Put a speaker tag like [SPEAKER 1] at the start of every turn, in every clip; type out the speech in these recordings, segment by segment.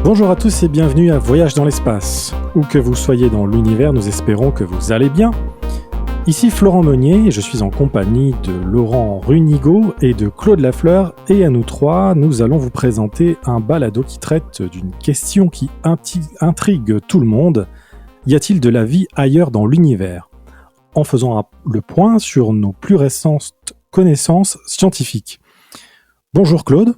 [SPEAKER 1] Bonjour à tous et bienvenue à Voyage dans l'espace. Où que vous soyez dans l'univers, nous espérons que vous allez bien. Ici Florent Meunier et je suis en compagnie de Laurent Runigo et de Claude Lafleur. Et à nous trois, nous allons vous présenter un balado qui traite d'une question qui intrigue tout le monde. Y a-t-il de la vie ailleurs dans l'univers ? En faisant le point sur nos plus récentes connaissances scientifiques. Bonjour Claude.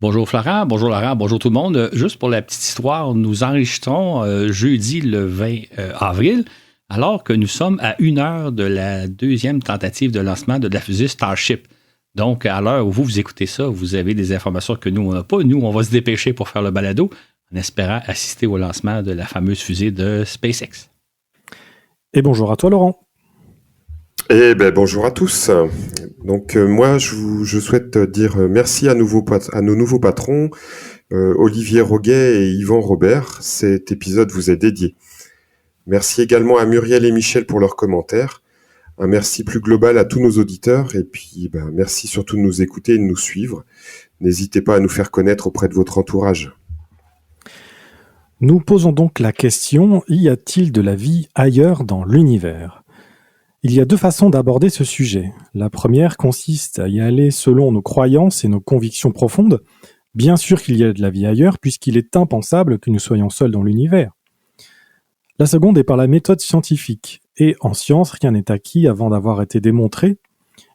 [SPEAKER 2] Bonjour Florent, bonjour Laurent, bonjour tout le monde. Juste pour la petite histoire, nous enregistrons jeudi le 20 avril, alors que nous sommes à 1 heure de la deuxième tentative de lancement de la fusée Starship. Donc, à l'heure où vous écoutez ça, vous avez des informations que nous, on n'a pas. Nous, on va se dépêcher pour faire le balado en espérant assister au lancement de la fameuse fusée de SpaceX. Et bonjour à toi, Laurent.
[SPEAKER 3] Eh bien, bonjour à tous. Donc, moi, je souhaite dire merci à nos nouveaux patrons, Olivier Roguet et Yvan Robert. Cet épisode vous est dédié. Merci également à Muriel et Michel pour leurs commentaires. Un merci plus global à tous nos auditeurs. Et puis, merci surtout de nous écouter et de nous suivre. N'hésitez pas à nous faire connaître auprès de votre entourage.
[SPEAKER 1] Nous posons donc la question, y a-t-il de la vie ailleurs dans l'univers ? Il y a deux façons d'aborder ce sujet. La première consiste à y aller selon nos croyances et nos convictions profondes. Bien sûr qu'il y a de la vie ailleurs, puisqu'il est impensable que nous soyons seuls dans l'univers. La seconde est par la méthode scientifique. Et en science, rien n'est acquis avant d'avoir été démontré.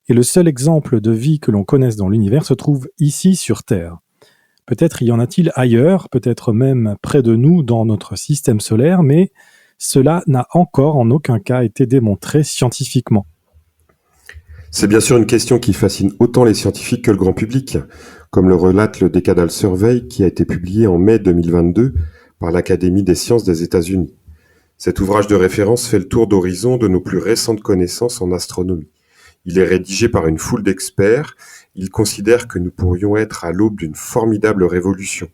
[SPEAKER 1] Et le seul exemple de vie que l'on connaisse dans l'univers se trouve ici sur Terre. Peut-être y en a-t-il ailleurs, peut-être même près de nous dans notre système solaire, mais cela n'a encore en aucun cas été démontré scientifiquement.
[SPEAKER 3] C'est bien sûr une question qui fascine autant les scientifiques que le grand public, comme le relate le Decadal Survey qui a été publié en mai 2022 par l'Académie des sciences des États-Unis. Cet ouvrage de référence fait le tour d'horizon de nos plus récentes connaissances en astronomie. Il est rédigé par une foule d'experts. Il considère que nous pourrions être à l'aube d'une formidable révolution.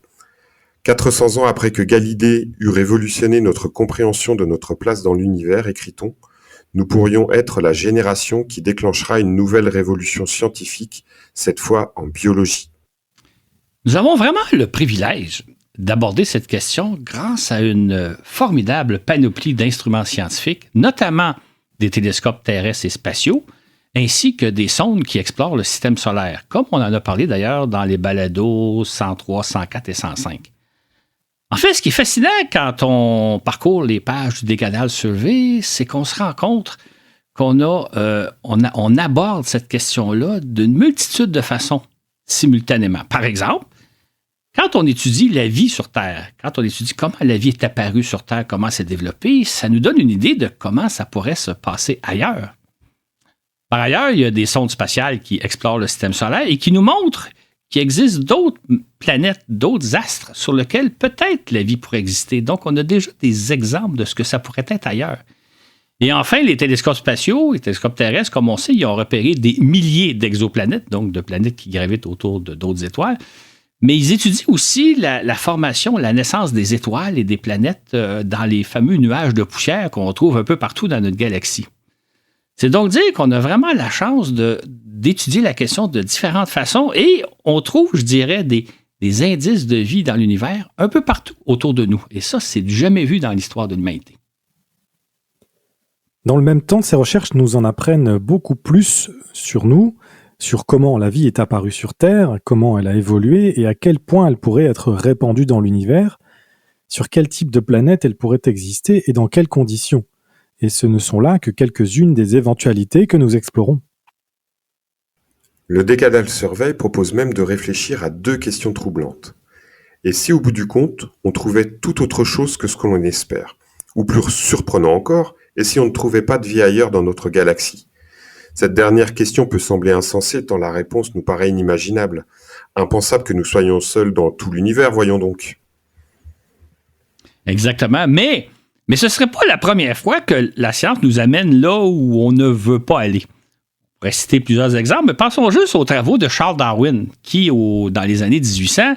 [SPEAKER 3] 400 ans après que Galilée eut révolutionné notre compréhension de notre place dans l'univers, écrit-on, nous pourrions être la génération qui déclenchera une nouvelle révolution scientifique, cette fois en biologie.
[SPEAKER 2] Nous avons vraiment le privilège d'aborder cette question grâce à une formidable panoplie d'instruments scientifiques, notamment des télescopes terrestres et spatiaux, ainsi que des sondes qui explorent le système solaire, comme on en a parlé d'ailleurs dans les balados 103, 104 et 105. En fait, ce qui est fascinant quand on parcourt les pages du Decadal Survey, c'est qu'on se rend compte qu'on on aborde cette question-là d'une multitude de façons simultanément. Par exemple, quand on étudie la vie sur Terre, quand on étudie comment la vie est apparue sur Terre, comment elle s'est développée, ça nous donne une idée de comment ça pourrait se passer ailleurs. Par ailleurs, il y a des sondes spatiales qui explorent le système solaire et qui nous montrent qu'il existe d'autres planètes, d'autres astres sur lesquels peut-être la vie pourrait exister. Donc, on a déjà des exemples de ce que ça pourrait être ailleurs. Et enfin, les télescopes spatiaux, les télescopes terrestres, comme on sait, ils ont repéré des milliers d'exoplanètes, donc de planètes qui gravitent autour d'autres étoiles. Mais ils étudient aussi la formation, la naissance des étoiles et des planètes dans les fameux nuages de poussière qu'on trouve un peu partout dans notre galaxie. C'est donc dire qu'on a vraiment la chance d'étudier la question de différentes façons et on trouve, je dirais, des indices de vie dans l'univers un peu partout autour de nous. Et ça, c'est jamais vu dans l'histoire de l'humanité.
[SPEAKER 1] Dans le même temps, ces recherches nous en apprennent beaucoup plus sur nous, sur comment la vie est apparue sur Terre, comment elle a évolué et à quel point elle pourrait être répandue dans l'univers, sur quel type de planète elle pourrait exister et dans quelles conditions. Et ce ne sont là que quelques-unes des éventualités que nous explorons.
[SPEAKER 3] Le Decadal Survey propose même de réfléchir à deux questions troublantes. Et si au bout du compte, on trouvait tout autre chose que ce que l'on espère ? Ou plus surprenant encore, et si on ne trouvait pas de vie ailleurs dans notre galaxie ? Cette dernière question peut sembler insensée tant la réponse nous paraît inimaginable. Impensable que nous soyons seuls dans tout l'univers, voyons donc.
[SPEAKER 2] Exactement, mais ce ne serait pas la première fois que la science nous amène là où on ne veut pas aller. On pourrait citer plusieurs exemples, mais pensons juste aux travaux de Charles Darwin, qui, dans les années 1800,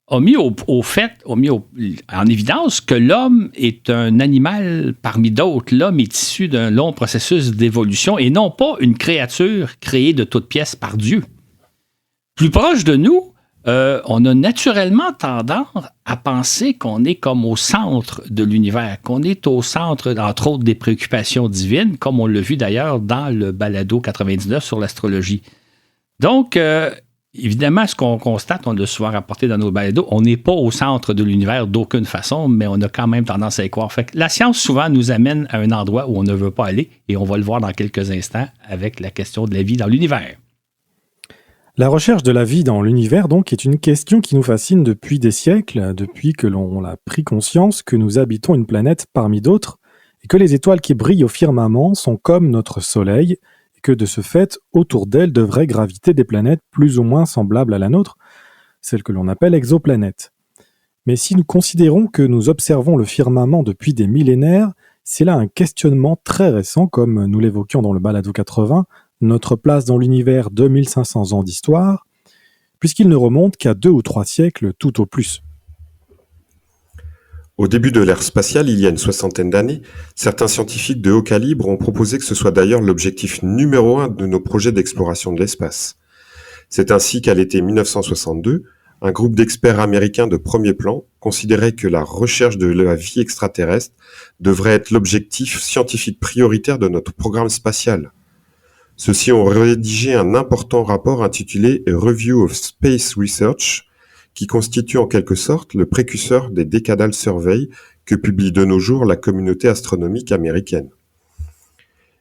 [SPEAKER 2] a mis en évidence que l'homme est un animal parmi d'autres. L'homme est issu d'un long processus d'évolution et non pas une créature créée de toutes pièces par Dieu. Plus proche de nous, on a naturellement tendance à penser qu'on est comme au centre de l'univers, qu'on est au centre, entre autres, des préoccupations divines, comme on l'a vu d'ailleurs dans le balado 99 sur l'astrologie. Donc, évidemment, ce qu'on constate, on l'a souvent rapporté dans nos balados, on n'est pas au centre de l'univers d'aucune façon, mais on a quand même tendance à y croire. Fait que la science, souvent, nous amène à un endroit où on ne veut pas aller, et on va le voir dans quelques instants avec la question de la vie dans l'univers.
[SPEAKER 1] La recherche de la vie dans l'univers, donc, est une question qui nous fascine depuis des siècles, depuis que l'on a pris conscience que nous habitons une planète parmi d'autres, et que les étoiles qui brillent au firmament sont comme notre Soleil, et que de ce fait, autour d'elles devraient graviter des planètes plus ou moins semblables à la nôtre, celles que l'on appelle exoplanètes. Mais si nous considérons que nous observons le firmament depuis des millénaires, c'est là un questionnement très récent, comme nous l'évoquions dans le balado 80, notre place dans l'univers 2500 ans d'histoire, puisqu'il ne remonte qu'à 2 ou 3 siècles tout au plus.
[SPEAKER 3] Au début de l'ère spatiale, il y a une soixantaine d'années, certains scientifiques de haut calibre ont proposé que ce soit d'ailleurs l'objectif numéro 1 de nos projets d'exploration de l'espace. C'est ainsi qu'à l'été 1962, un groupe d'experts américains de premier plan considérait que la recherche de la vie extraterrestre devrait être l'objectif scientifique prioritaire de notre programme spatial. Ceux-ci ont rédigé un important rapport intitulé A Review of Space Research, qui constitue en quelque sorte le précurseur des Decadal Survey que publie de nos jours la communauté astronomique américaine.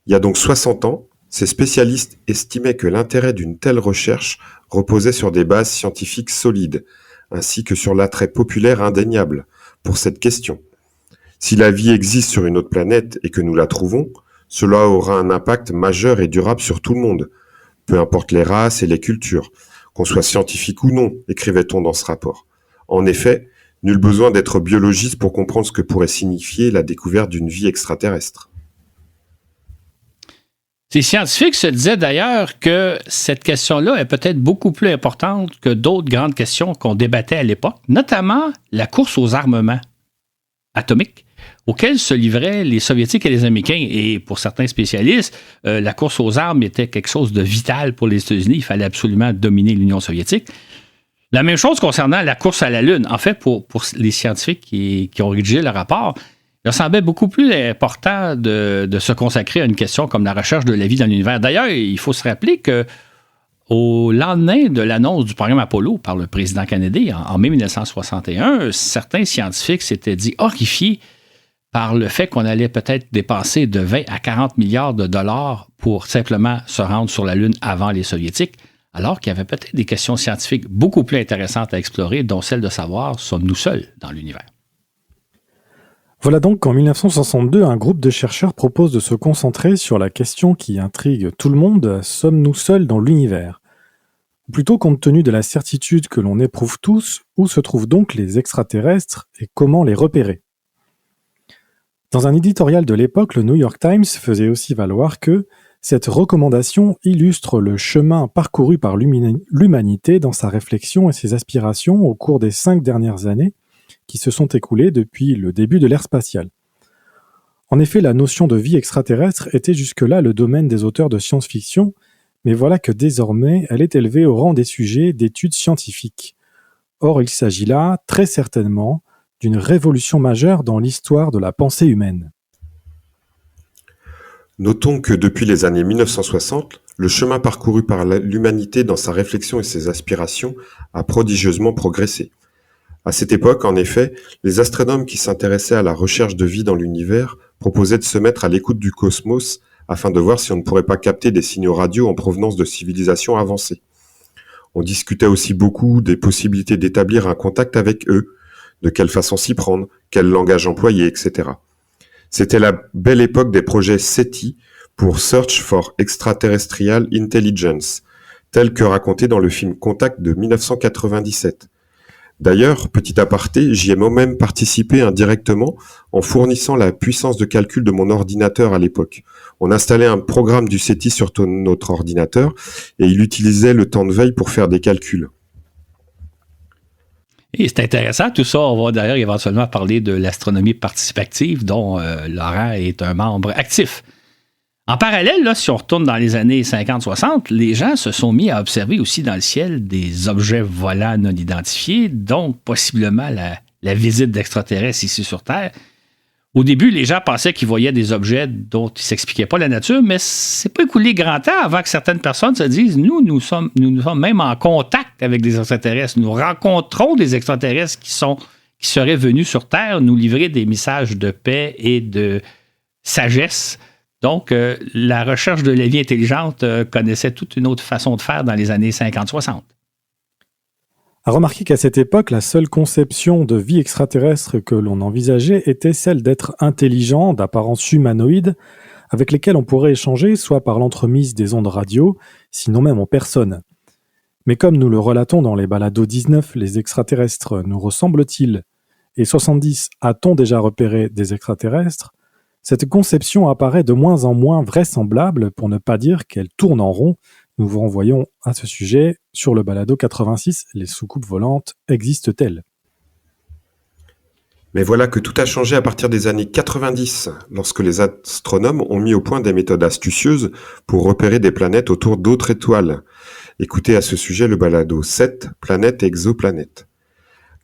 [SPEAKER 3] Il y a donc 60 ans, ces spécialistes estimaient que l'intérêt d'une telle recherche reposait sur des bases scientifiques solides, ainsi que sur l'attrait populaire indéniable pour cette question. Si la vie existe sur une autre planète et que nous la trouvons, cela aura un impact majeur et durable sur tout le monde, peu importe les races et les cultures, qu'on soit scientifique ou non, écrivait-on dans ce rapport. En effet, nul besoin d'être biologiste pour comprendre ce que pourrait signifier la découverte d'une vie extraterrestre.
[SPEAKER 2] Ces scientifiques se disaient d'ailleurs que cette question-là est peut-être beaucoup plus importante que d'autres grandes questions qu'on débattait à l'époque, notamment la course aux armements atomiques auxquels se livraient les Soviétiques et les Américains. Et pour certains spécialistes, la course aux armes était quelque chose de vital pour les États-Unis. Il fallait absolument dominer l'Union soviétique. La même chose concernant la course à la Lune. En fait, pour les scientifiques qui ont rédigé le rapport, il semblait beaucoup plus important de se consacrer à une question comme la recherche de la vie dans l'univers. D'ailleurs, il faut se rappeler que au lendemain de l'annonce du programme Apollo par le président Kennedy en mai 1961, certains scientifiques s'étaient dit horrifiés par le fait qu'on allait peut-être dépenser de 20 à 40 milliards de dollars pour simplement se rendre sur la Lune avant les Soviétiques, alors qu'il y avait peut-être des questions scientifiques beaucoup plus intéressantes à explorer, dont celle de savoir, sommes-nous seuls dans l'univers?
[SPEAKER 1] Voilà donc qu'en 1962, un groupe de chercheurs propose de se concentrer sur la question qui intrigue tout le monde, sommes-nous seuls dans l'univers? Ou plutôt, compte tenu de la certitude que l'on éprouve tous, où se trouvent donc les extraterrestres et comment les repérer? Dans un éditorial de l'époque, le New York Times faisait aussi valoir que cette recommandation illustre le chemin parcouru par l'humanité dans sa réflexion et ses aspirations au cours des 5 dernières années qui se sont écoulées depuis le début de l'ère spatiale. En effet, la notion de vie extraterrestre était jusque-là le domaine des auteurs de science-fiction, mais voilà que désormais elle est élevée au rang des sujets d'études scientifiques. Or, il s'agit là, très certainement, d'une révolution majeure dans l'histoire de la pensée humaine.
[SPEAKER 3] Notons que depuis les années 1960, le chemin parcouru par l'humanité dans sa réflexion et ses aspirations a prodigieusement progressé. À cette époque, en effet, les astronomes qui s'intéressaient à la recherche de vie dans l'univers proposaient de se mettre à l'écoute du cosmos afin de voir si on ne pourrait pas capter des signaux radio en provenance de civilisations avancées. On discutait aussi beaucoup des possibilités d'établir un contact avec eux, de quelle façon s'y prendre, quel langage employer, etc. C'était la belle époque des projets SETI pour Search for Extraterrestrial Intelligence, tel que raconté dans le film Contact de 1997. D'ailleurs, petit aparté, j'y ai moi-même participé indirectement en fournissant la puissance de calcul de mon ordinateur à l'époque. On installait un programme du SETI sur notre ordinateur et il utilisait le temps de veille pour faire des calculs.
[SPEAKER 2] Et c'est intéressant tout ça. On va d'ailleurs éventuellement parler de l'astronomie participative dont Laurent est un membre actif. En parallèle, là, si on retourne dans les années 50-60, les gens se sont mis à observer aussi dans le ciel des objets volants non identifiés, donc possiblement la visite d'extraterrestres ici sur Terre. Au début, les gens pensaient qu'ils voyaient des objets dont ils ne s'expliquaient pas la nature, mais c'est pas écoulé grand temps avant que certaines personnes se disent nous sommes même en contact avec des extraterrestres. Nous rencontrons des extraterrestres qui seraient venus sur Terre nous livrer des messages de paix et de sagesse. Donc, la recherche de la vie intelligente connaissait toute une autre façon de faire dans les années 50-60.
[SPEAKER 1] À remarquer qu'à cette époque, la seule conception de vie extraterrestre que l'on envisageait était celle d'êtres intelligents, d'apparence humanoïde, avec lesquels on pourrait échanger soit par l'entremise des ondes radio, sinon même en personne. Mais comme nous le relatons dans les balados 19, les extraterrestres nous ressemblent-ils? Et 70, a-t-on déjà repéré des extraterrestres? Cette conception apparaît de moins en moins vraisemblable, pour ne pas dire qu'elle tourne en rond. Nous vous renvoyons à ce sujet sur le balado 86, les soucoupes volantes existent-elles?
[SPEAKER 3] Mais voilà que tout a changé à partir des années 90, lorsque les astronomes ont mis au point des méthodes astucieuses pour repérer des planètes autour d'autres étoiles. Écoutez à ce sujet le balado 7, planètes et exoplanètes.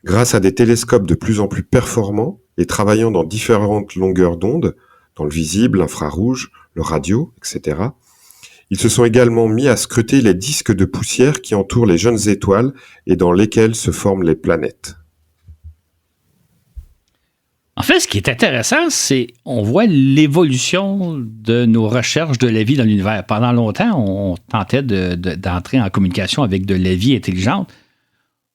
[SPEAKER 3] Grâce à des télescopes de plus en plus performants et travaillant dans différentes longueurs d'onde, dans le visible, l'infrarouge, le radio, etc., ils se sont également mis à scruter les disques de poussière qui entourent les jeunes étoiles et dans lesquels se forment les planètes.
[SPEAKER 2] En fait, ce qui est intéressant, c'est qu'on voit l'évolution de nos recherches de la vie dans l'univers. Pendant longtemps, on tentait d'entrer en communication avec de la vie intelligente.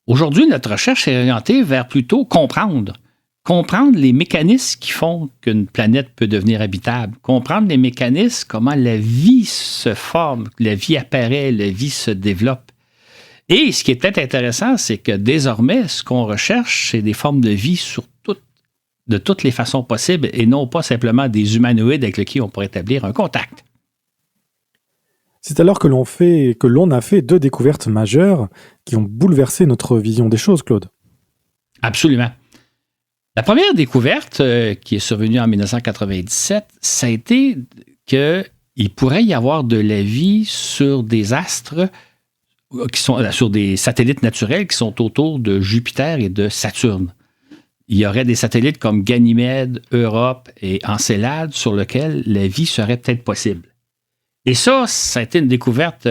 [SPEAKER 2] Aujourd'hui, notre recherche est orientée vers plutôt comprendre les mécanismes qui font qu'une planète peut devenir habitable, comprendre les mécanismes, comment la vie se forme, la vie apparaît, la vie se développe. Et ce qui est peut-être intéressant, c'est que désormais, ce qu'on recherche, c'est des formes de vie de toutes les façons possibles et non pas simplement des humanoïdes avec lesquels on pourrait établir un contact.
[SPEAKER 1] C'est alors que l'on a fait 2 découvertes majeures qui ont bouleversé notre vision des choses, Claude.
[SPEAKER 2] Absolument. La première découverte qui est survenue en 1997, ça a été qu'il pourrait y avoir de la vie sur des astres qui sont sur des satellites naturels qui sont autour de Jupiter et de Saturne. Il y aurait des satellites comme Ganymède, Europe et Encelade sur lesquels la vie serait peut-être possible. Et ça a été une découverte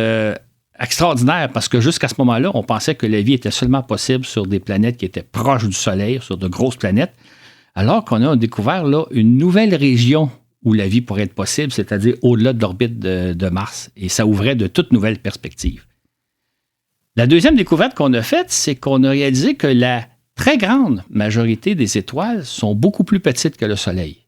[SPEAKER 2] extraordinaire parce que jusqu'à ce moment-là, on pensait que la vie était seulement possible sur des planètes qui étaient proches du Soleil, sur de grosses planètes, alors qu'on a découvert là une nouvelle région où la vie pourrait être possible, c'est-à-dire au-delà de l'orbite de Mars. Et ça ouvrait de toutes nouvelles perspectives. La deuxième découverte qu'on a faite, c'est qu'on a réalisé que la très grande majorité des étoiles sont beaucoup plus petites que le Soleil.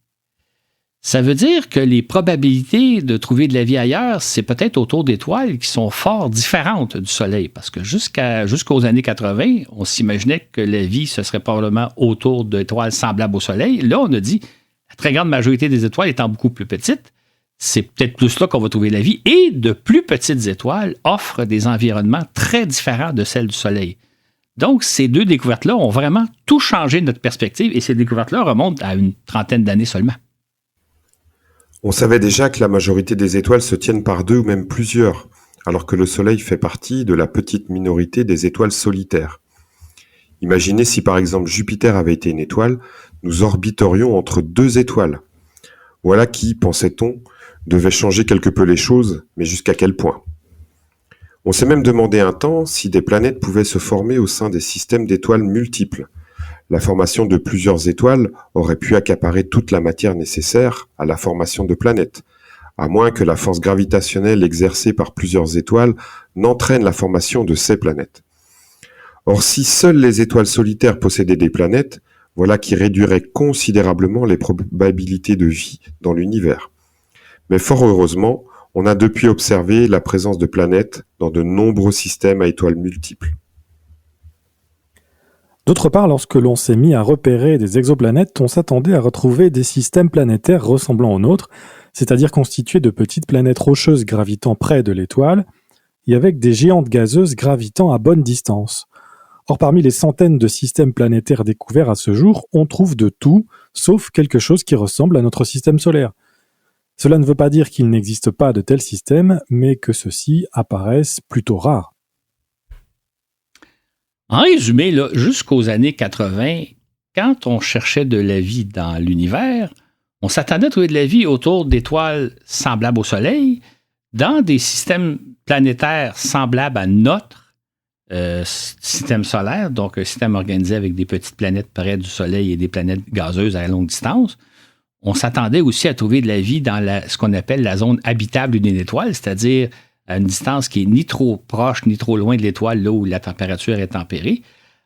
[SPEAKER 2] Ça veut dire que les probabilités de trouver de la vie ailleurs, c'est peut-être autour d'étoiles qui sont fort différentes du Soleil. Parce que jusqu'aux années 80, on s'imaginait que la vie, ce serait probablement autour d'étoiles semblables au Soleil. Là, on a dit, la très grande majorité des étoiles étant beaucoup plus petites, c'est peut-être plus là qu'on va trouver la vie. Et de plus petites étoiles offrent des environnements très différents de celles du Soleil. Donc, ces 2 découvertes-là ont vraiment tout changé de notre perspective. Et ces découvertes-là remontent à une trentaine d'années seulement.
[SPEAKER 3] On savait déjà que la majorité des étoiles se tiennent par 2 ou même plusieurs, alors que le Soleil fait partie de la petite minorité des étoiles solitaires. Imaginez si par exemple Jupiter avait été une étoile, nous orbiterions entre 2 étoiles. Voilà qui, pensait-on, devait changer quelque peu les choses, mais jusqu'à quel point? On s'est même demandé un temps si des planètes pouvaient se former au sein des systèmes d'étoiles multiples. La formation de plusieurs étoiles aurait pu accaparer toute la matière nécessaire à la formation de planètes, à moins que la force gravitationnelle exercée par plusieurs étoiles n'entraîne la formation de ces planètes. Or, si seules les étoiles solitaires possédaient des planètes, voilà qui réduirait considérablement les probabilités de vie dans l'univers. Mais fort heureusement, on a depuis observé la présence de planètes dans de nombreux systèmes à étoiles multiples.
[SPEAKER 1] D'autre part, lorsque l'on s'est mis à repérer des exoplanètes, on s'attendait à retrouver des systèmes planétaires ressemblant aux nôtres, c'est-à-dire constitués de petites planètes rocheuses gravitant près de l'étoile, et avec des géantes gazeuses gravitant à bonne distance. Or, parmi les centaines de systèmes planétaires découverts à ce jour, on trouve de tout, sauf quelque chose qui ressemble à notre système solaire. Cela ne veut pas dire qu'il n'existe pas de tels systèmes, mais que ceux-ci apparaissent plutôt rares.
[SPEAKER 2] En résumé, là, jusqu'aux années 80, quand on cherchait de la vie dans l'univers, on s'attendait à trouver de la vie autour d'étoiles semblables au Soleil, dans des systèmes planétaires semblables à notre système solaire, donc un système organisé avec des petites planètes près du Soleil et des planètes gazeuses à longue distance. On s'attendait aussi à trouver de la vie dans ce qu'on appelle la zone habitable d'une étoile, c'est-à-dire à une distance qui est ni trop proche ni trop loin de l'étoile, là où la température est tempérée,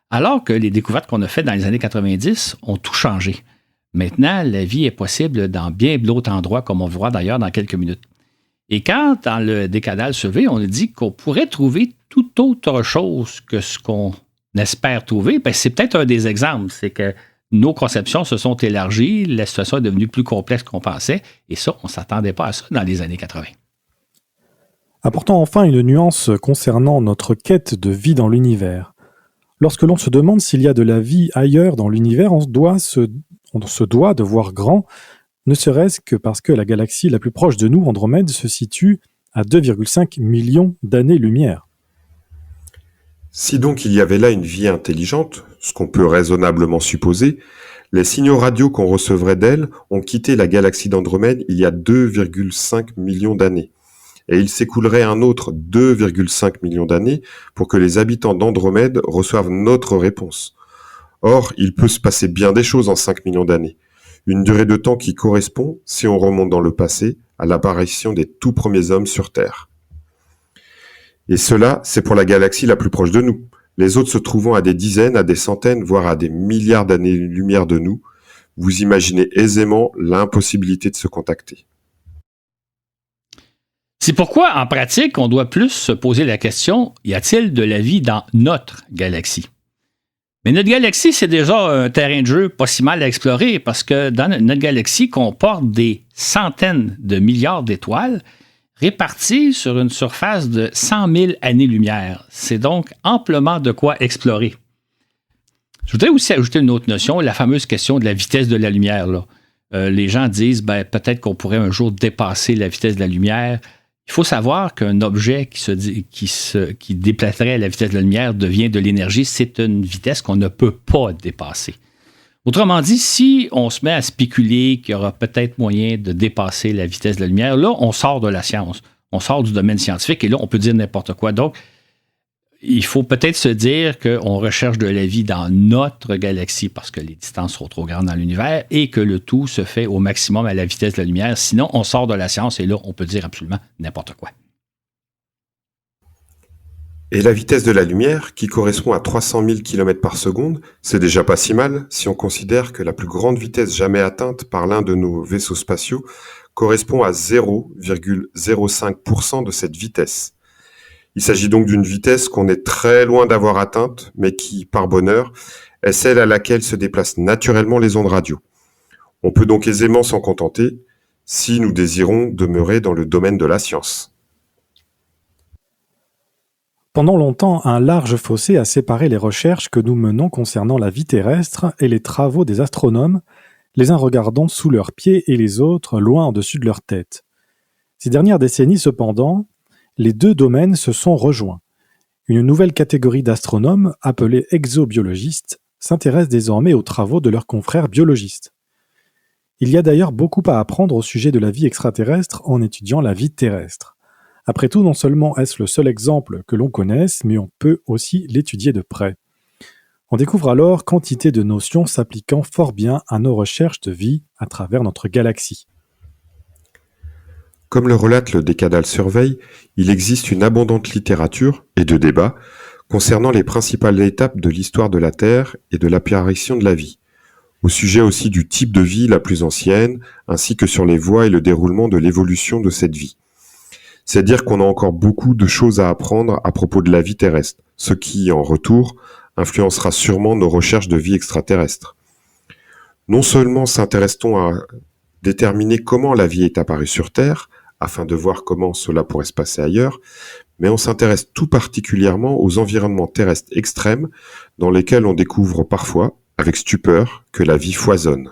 [SPEAKER 2] alors que les découvertes qu'on a faites dans les années 90 ont tout changé. Maintenant, la vie est possible dans bien d'autres endroits, comme on verra d'ailleurs dans quelques minutes. Et quand, dans le décadal survey, on a dit qu'on pourrait trouver tout autre chose que ce qu'on espère trouver, bien, c'est peut-être un des exemples. C'est que nos conceptions se sont élargies, la situation est devenue plus complexe qu'on pensait, et ça, on ne s'attendait pas à ça dans les années 80.
[SPEAKER 1] Apportons enfin une nuance concernant notre quête de vie dans l'univers. Lorsque l'on se demande s'il y a de la vie ailleurs dans l'univers, on se doit de voir grand, ne serait-ce que parce que la galaxie la plus proche de nous, Andromède, se situe à 2,5 millions d'années-lumière.
[SPEAKER 3] Si donc il y avait là une vie intelligente, ce qu'on peut raisonnablement supposer, les signaux radio qu'on recevrait d'elle ont quitté la galaxie d'Andromède il y a 2,5 millions d'années. Et il s'écoulerait un autre 2,5 millions d'années pour que les habitants d'Andromède reçoivent notre réponse. Or, il peut se passer bien des choses en 5 millions d'années. Une durée de temps qui correspond, si on remonte dans le passé, à l'apparition des tout premiers hommes sur Terre. Et cela, c'est pour la galaxie la plus proche de nous. Les autres se trouvant à des dizaines, à des centaines, voire à des milliards d'années-lumière de nous. Vous imaginez aisément l'impossibilité de se contacter.
[SPEAKER 2] C'est pourquoi, en pratique, on doit plus se poser la question, y a-t-il de la vie dans notre galaxie? Mais notre galaxie, c'est déjà un terrain de jeu pas si mal à explorer parce que dans notre galaxie comporte des centaines de milliards d'étoiles réparties sur une surface de 100 000 années-lumière. C'est donc amplement de quoi explorer. Je voudrais aussi ajouter une autre notion, la fameuse question de la vitesse de la lumière. Là. Les gens disent peut-être qu'on pourrait un jour dépasser la vitesse de la lumière. Il faut savoir qu'un objet qui déplacerait à la vitesse de la lumière devient de l'énergie. C'est une vitesse qu'on ne peut pas dépasser. Autrement dit, si on se met à spéculer qu'il y aura peut-être moyen de dépasser la vitesse de la lumière, là, on sort de la science. On sort du domaine scientifique et là, on peut dire n'importe quoi. Donc, il faut peut-être se dire qu'on recherche de la vie dans notre galaxie parce que les distances sont trop grandes dans l'univers et que le tout se fait au maximum à la vitesse de la lumière. Sinon, on sort de la science et là, on peut dire absolument n'importe quoi.
[SPEAKER 3] Et la vitesse de la lumière, qui correspond à 300 000 km par seconde, c'est déjà pas si mal si on considère que la plus grande vitesse jamais atteinte par l'un de nos vaisseaux spatiaux correspond à 0,05% de cette vitesse. Il s'agit donc d'une vitesse qu'on est très loin d'avoir atteinte, mais qui, par bonheur, est celle à laquelle se déplacent naturellement les ondes radio. On peut donc aisément s'en contenter si nous désirons demeurer dans le domaine de la science.
[SPEAKER 1] Pendant longtemps, un large fossé a séparé les recherches que nous menons concernant la vie terrestre et les travaux des astronomes, les uns regardant sous leurs pieds et les autres loin au-dessus de leur tête. Ces dernières décennies, cependant, les deux domaines se sont rejoints. Une nouvelle catégorie d'astronomes, appelée exobiologistes, s'intéresse désormais aux travaux de leurs confrères biologistes. Il y a d'ailleurs beaucoup à apprendre au sujet de la vie extraterrestre en étudiant la vie terrestre. Après tout, non seulement est-ce le seul exemple que l'on connaisse, mais on peut aussi l'étudier de près. On découvre alors quantité de notions s'appliquant fort bien à nos recherches de vie à travers notre galaxie.
[SPEAKER 3] Comme le relate le Decadal Survey, il existe une abondante littérature et de débats concernant les principales étapes de l'histoire de la Terre et de l'apparition de la vie, au sujet aussi du type de vie la plus ancienne, ainsi que sur les voies et le déroulement de l'évolution de cette vie. C'est dire qu'on a encore beaucoup de choses à apprendre à propos de la vie terrestre, ce qui, en retour, influencera sûrement nos recherches de vie extraterrestre. Non seulement s'intéresse-t-on à déterminer comment la vie est apparue sur Terre, afin de voir comment cela pourrait se passer ailleurs, mais on s'intéresse tout particulièrement aux environnements terrestres extrêmes dans lesquels on découvre parfois, avec stupeur, que la vie foisonne.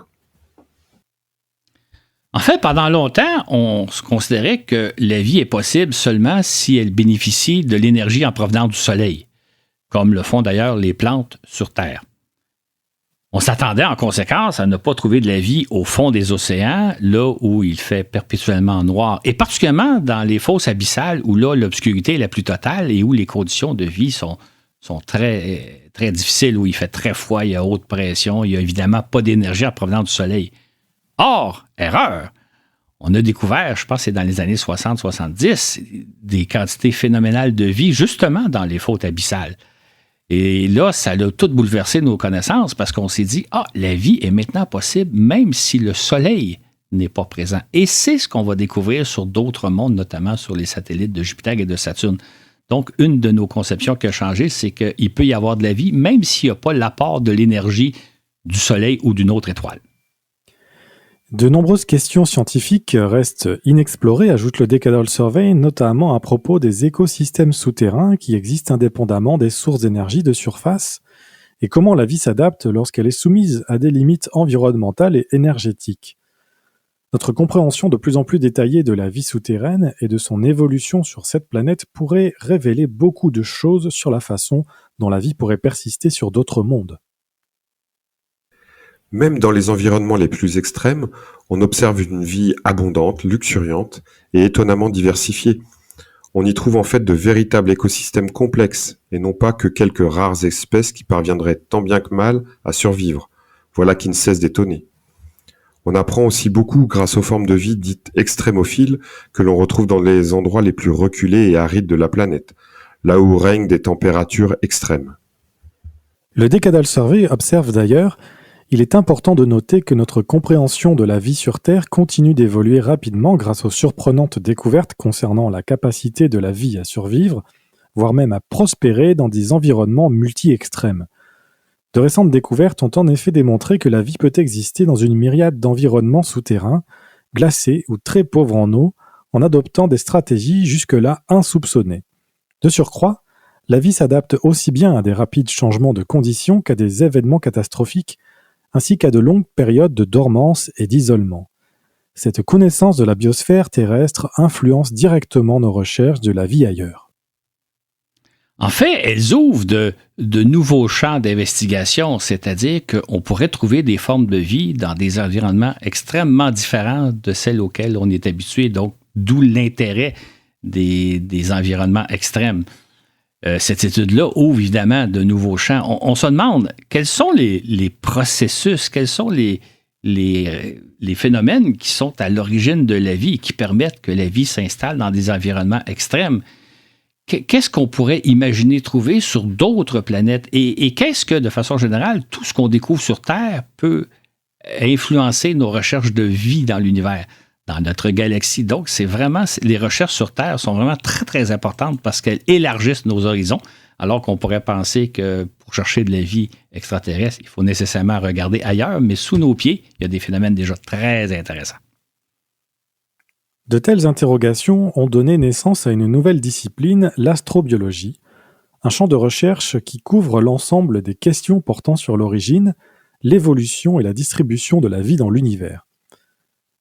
[SPEAKER 2] En fait, pendant longtemps, on se considérait que la vie est possible seulement si elle bénéficie de l'énergie en provenance du Soleil, comme le font d'ailleurs les plantes sur Terre. On s'attendait en conséquence à ne pas trouver de la vie au fond des océans, là où il fait perpétuellement noir, et particulièrement dans les fosses abyssales, où là, l'obscurité est la plus totale et où les conditions de vie sont très, très difficiles, où il fait très froid, il y a haute pression, il n'y a évidemment pas d'énergie en provenance du Soleil. Or, erreur, on a découvert, je pense que c'est dans les années 60-70, des quantités phénoménales de vie, justement dans les fosses abyssales. Et là, ça a tout bouleversé nos connaissances parce qu'on s'est dit, la vie est maintenant possible même si le Soleil n'est pas présent. Et c'est ce qu'on va découvrir sur d'autres mondes, notamment sur les satellites de Jupiter et de Saturne. Donc, une de nos conceptions qui a changé, c'est qu'il peut y avoir de la vie même s'il n'y a pas l'apport de l'énergie du Soleil ou d'une autre étoile.
[SPEAKER 1] De nombreuses questions scientifiques restent inexplorées, ajoute le Decadal Survey, notamment à propos des écosystèmes souterrains qui existent indépendamment des sources d'énergie de surface et comment la vie s'adapte lorsqu'elle est soumise à des limites environnementales et énergétiques. Notre compréhension de plus en plus détaillée de la vie souterraine et de son évolution sur cette planète pourrait révéler beaucoup de choses sur la façon dont la vie pourrait persister sur d'autres mondes.
[SPEAKER 3] Même dans les environnements les plus extrêmes, on observe une vie abondante, luxuriante et étonnamment diversifiée. On y trouve en fait de véritables écosystèmes complexes et non pas que quelques rares espèces qui parviendraient tant bien que mal à survivre. Voilà qui ne cesse d'étonner. On apprend aussi beaucoup grâce aux formes de vie dites extrémophiles que l'on retrouve dans les endroits les plus reculés et arides de la planète, là où règnent des températures extrêmes.
[SPEAKER 1] Le Decadal Survey observe d'ailleurs: il est important de noter que notre compréhension de la vie sur Terre continue d'évoluer rapidement grâce aux surprenantes découvertes concernant la capacité de la vie à survivre, voire même à prospérer dans des environnements multi-extrêmes. De récentes découvertes ont en effet démontré que la vie peut exister dans une myriade d'environnements souterrains, glacés ou très pauvres en eau, en adoptant des stratégies jusque-là insoupçonnées. De surcroît, la vie s'adapte aussi bien à des rapides changements de conditions qu'à des événements catastrophiques, ainsi qu'à de longues périodes de dormance et d'isolement. Cette connaissance de la biosphère terrestre influence directement nos recherches de la vie ailleurs.
[SPEAKER 2] En fait, elles ouvrent de nouveaux champs d'investigation, c'est-à-dire qu'on pourrait trouver des formes de vie dans des environnements extrêmement différents de celles auxquelles on est habitué, donc d'où l'intérêt des environnements extrêmes. Cette étude-là ouvre évidemment de nouveaux champs. On se demande quels sont les processus, quels sont les phénomènes qui sont à l'origine de la vie et qui permettent que la vie s'installe dans des environnements extrêmes. Qu'est-ce qu'on pourrait imaginer trouver sur d'autres planètes? Et qu'est-ce que, de façon générale, tout ce qu'on découvre sur Terre peut influencer nos recherches de vie dans l'univers, dans notre galaxie? Donc, les recherches sur Terre sont vraiment très, très importantes parce qu'elles élargissent nos horizons, alors qu'on pourrait penser que pour chercher de la vie extraterrestre, il faut nécessairement regarder ailleurs, mais sous nos pieds, il y a des phénomènes déjà très intéressants.
[SPEAKER 1] De telles interrogations ont donné naissance à une nouvelle discipline, l'astrobiologie, un champ de recherche qui couvre l'ensemble des questions portant sur l'origine, l'évolution et la distribution de la vie dans l'univers.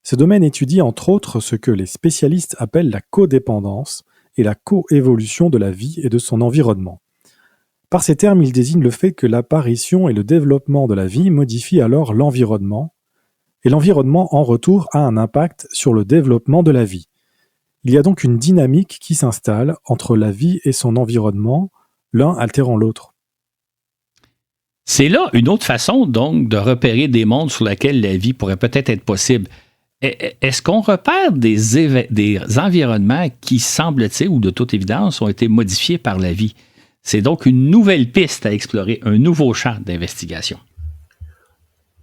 [SPEAKER 1] Ce domaine étudie entre autres ce que les spécialistes appellent la codépendance et la coévolution de la vie et de son environnement. Par ces termes, ils désignent le fait que l'apparition et le développement de la vie modifient alors l'environnement, et l'environnement en retour a un impact sur le développement de la vie. Il y a donc une dynamique qui s'installe entre la vie et son environnement, l'un altérant l'autre.
[SPEAKER 2] C'est là une autre façon donc de repérer des mondes sur lesquels la vie pourrait peut-être être possible. Est-ce qu'on repère des environnements qui, semble-t-il, ou de toute évidence, ont été modifiés par la vie? C'est donc une nouvelle piste à explorer, un nouveau champ d'investigation.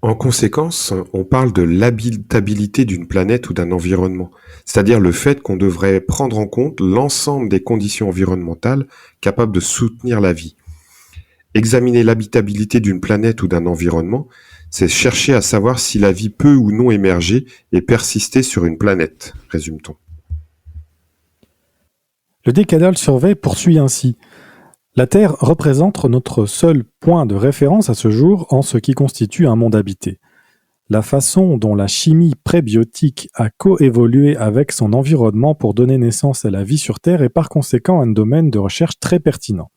[SPEAKER 3] En conséquence, on parle de l'habitabilité d'une planète ou d'un environnement, c'est-à-dire le fait qu'on devrait prendre en compte l'ensemble des conditions environnementales capables de soutenir la vie. Examiner l'habitabilité d'une planète ou d'un environnement, c'est chercher à savoir si la vie peut ou non émerger et persister sur une planète, résume-t-on.
[SPEAKER 1] Le Decadal Survey poursuit ainsi. La Terre représente notre seul point de référence à ce jour en ce qui constitue un monde habité. la façon dont la chimie prébiotique a coévolué avec son environnement pour donner naissance à la vie sur Terre est par conséquent un domaine de recherche très pertinent.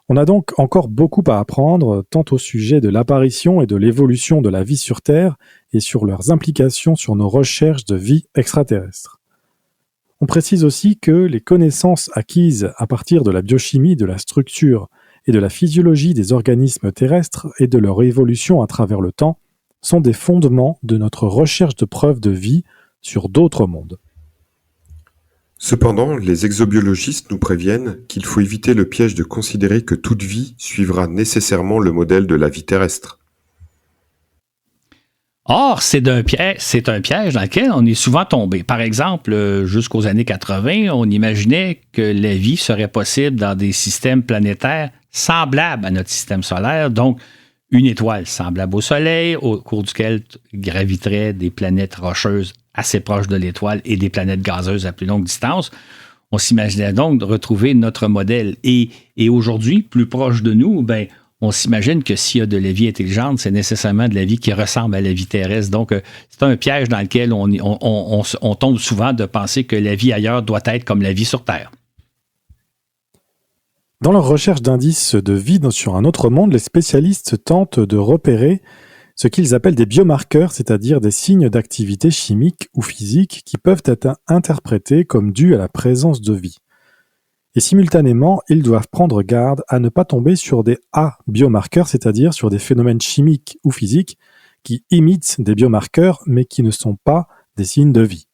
[SPEAKER 1] On a donc encore beaucoup à apprendre, tant au sujet de l'apparition et de l'évolution de la vie sur Terre et sur leurs implications sur nos recherches de vie extraterrestre. On précise aussi que les connaissances acquises à partir de la biochimie, de la structure et de la physiologie des organismes terrestres et de leur évolution à travers le temps sont des fondements de notre recherche de preuves de vie sur d'autres mondes.
[SPEAKER 3] Cependant, les exobiologistes nous préviennent qu'il faut éviter le piège de considérer que toute vie suivra nécessairement le modèle de la vie terrestre.
[SPEAKER 2] Or, c'est un piège dans lequel on est souvent tombé. Par exemple, jusqu'aux années 80, on imaginait que la vie serait possible dans des systèmes planétaires semblables à notre système solaire, donc une étoile semblable au Soleil, au cours duquel graviteraient des planètes rocheuses assez proches de l'étoile et des planètes gazeuses à plus longue distance. On s'imaginait donc de retrouver notre modèle. Et aujourd'hui, plus proche de nous, on s'imagine que s'il y a de la vie intelligente, c'est nécessairement de la vie qui ressemble à la vie terrestre. Donc, c'est un piège dans lequel on tombe souvent de penser que la vie ailleurs doit être comme la vie sur Terre.
[SPEAKER 1] Dans leur recherche d'indices de vie sur un autre monde, les spécialistes tentent de repérer ce qu'ils appellent des biomarqueurs, c'est-à-dire des signes d'activité chimique ou physique qui peuvent être interprétés comme dus à la présence de vie. Et simultanément, ils doivent prendre garde à ne pas tomber sur des abiomarqueurs, c'est-à-dire sur des phénomènes chimiques ou physiques qui imitent des biomarqueurs mais qui ne sont pas des signes de vie.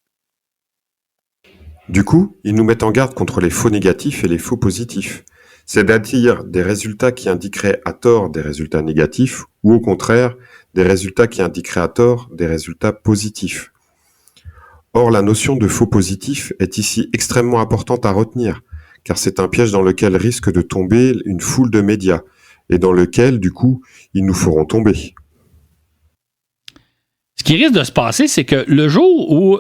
[SPEAKER 3] Du coup, ils nous mettent en garde contre les faux négatifs et les faux positifs, c'est-à-dire des résultats qui indiqueraient à tort des résultats négatifs ou au contraire, des résultats qui indiqueraient à tort des résultats positifs. Or, la notion de faux positif est ici extrêmement importante à retenir, car c'est un piège dans lequel risque de tomber une foule de médias, et dans lequel, du coup, ils nous feront tomber.
[SPEAKER 2] Ce qui risque de se passer, c'est que le jour où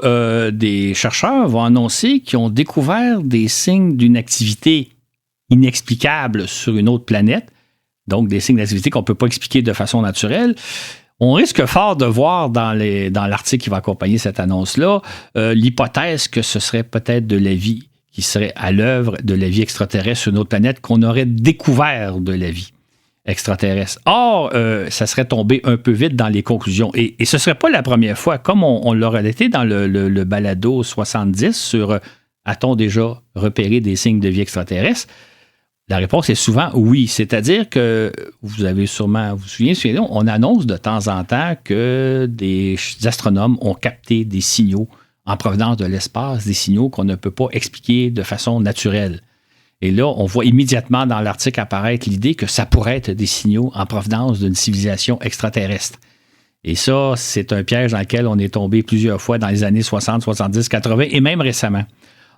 [SPEAKER 2] des chercheurs vont annoncer qu'ils ont découvert des signes d'une activité inexplicable sur une autre planète, donc des signes d'activité qu'on ne peut pas expliquer de façon naturelle, on risque fort de voir dans l'article qui va accompagner cette annonce-là l'hypothèse que ce serait peut-être de la vie qui serait à l'œuvre, de la vie extraterrestre sur une autre planète, qu'on aurait découvert de la vie extraterrestre. Or, ça serait tombé un peu vite dans les conclusions. Et ce ne serait pas la première fois, comme on l'a relaté dans le balado 70 sur a-t-on déjà repéré des signes de vie extraterrestre? La réponse est souvent oui. C'est-à-dire que vous avez sûrement, vous vous souvenez, on annonce de temps en temps que des astronomes ont capté des signaux en provenance de l'espace, des signaux qu'on ne peut pas expliquer de façon naturelle. Et là, on voit immédiatement dans l'article apparaître l'idée que ça pourrait être des signaux en provenance d'une civilisation extraterrestre. Et ça, c'est un piège dans lequel on est tombé plusieurs fois dans les années 60, 70, 80 et même récemment.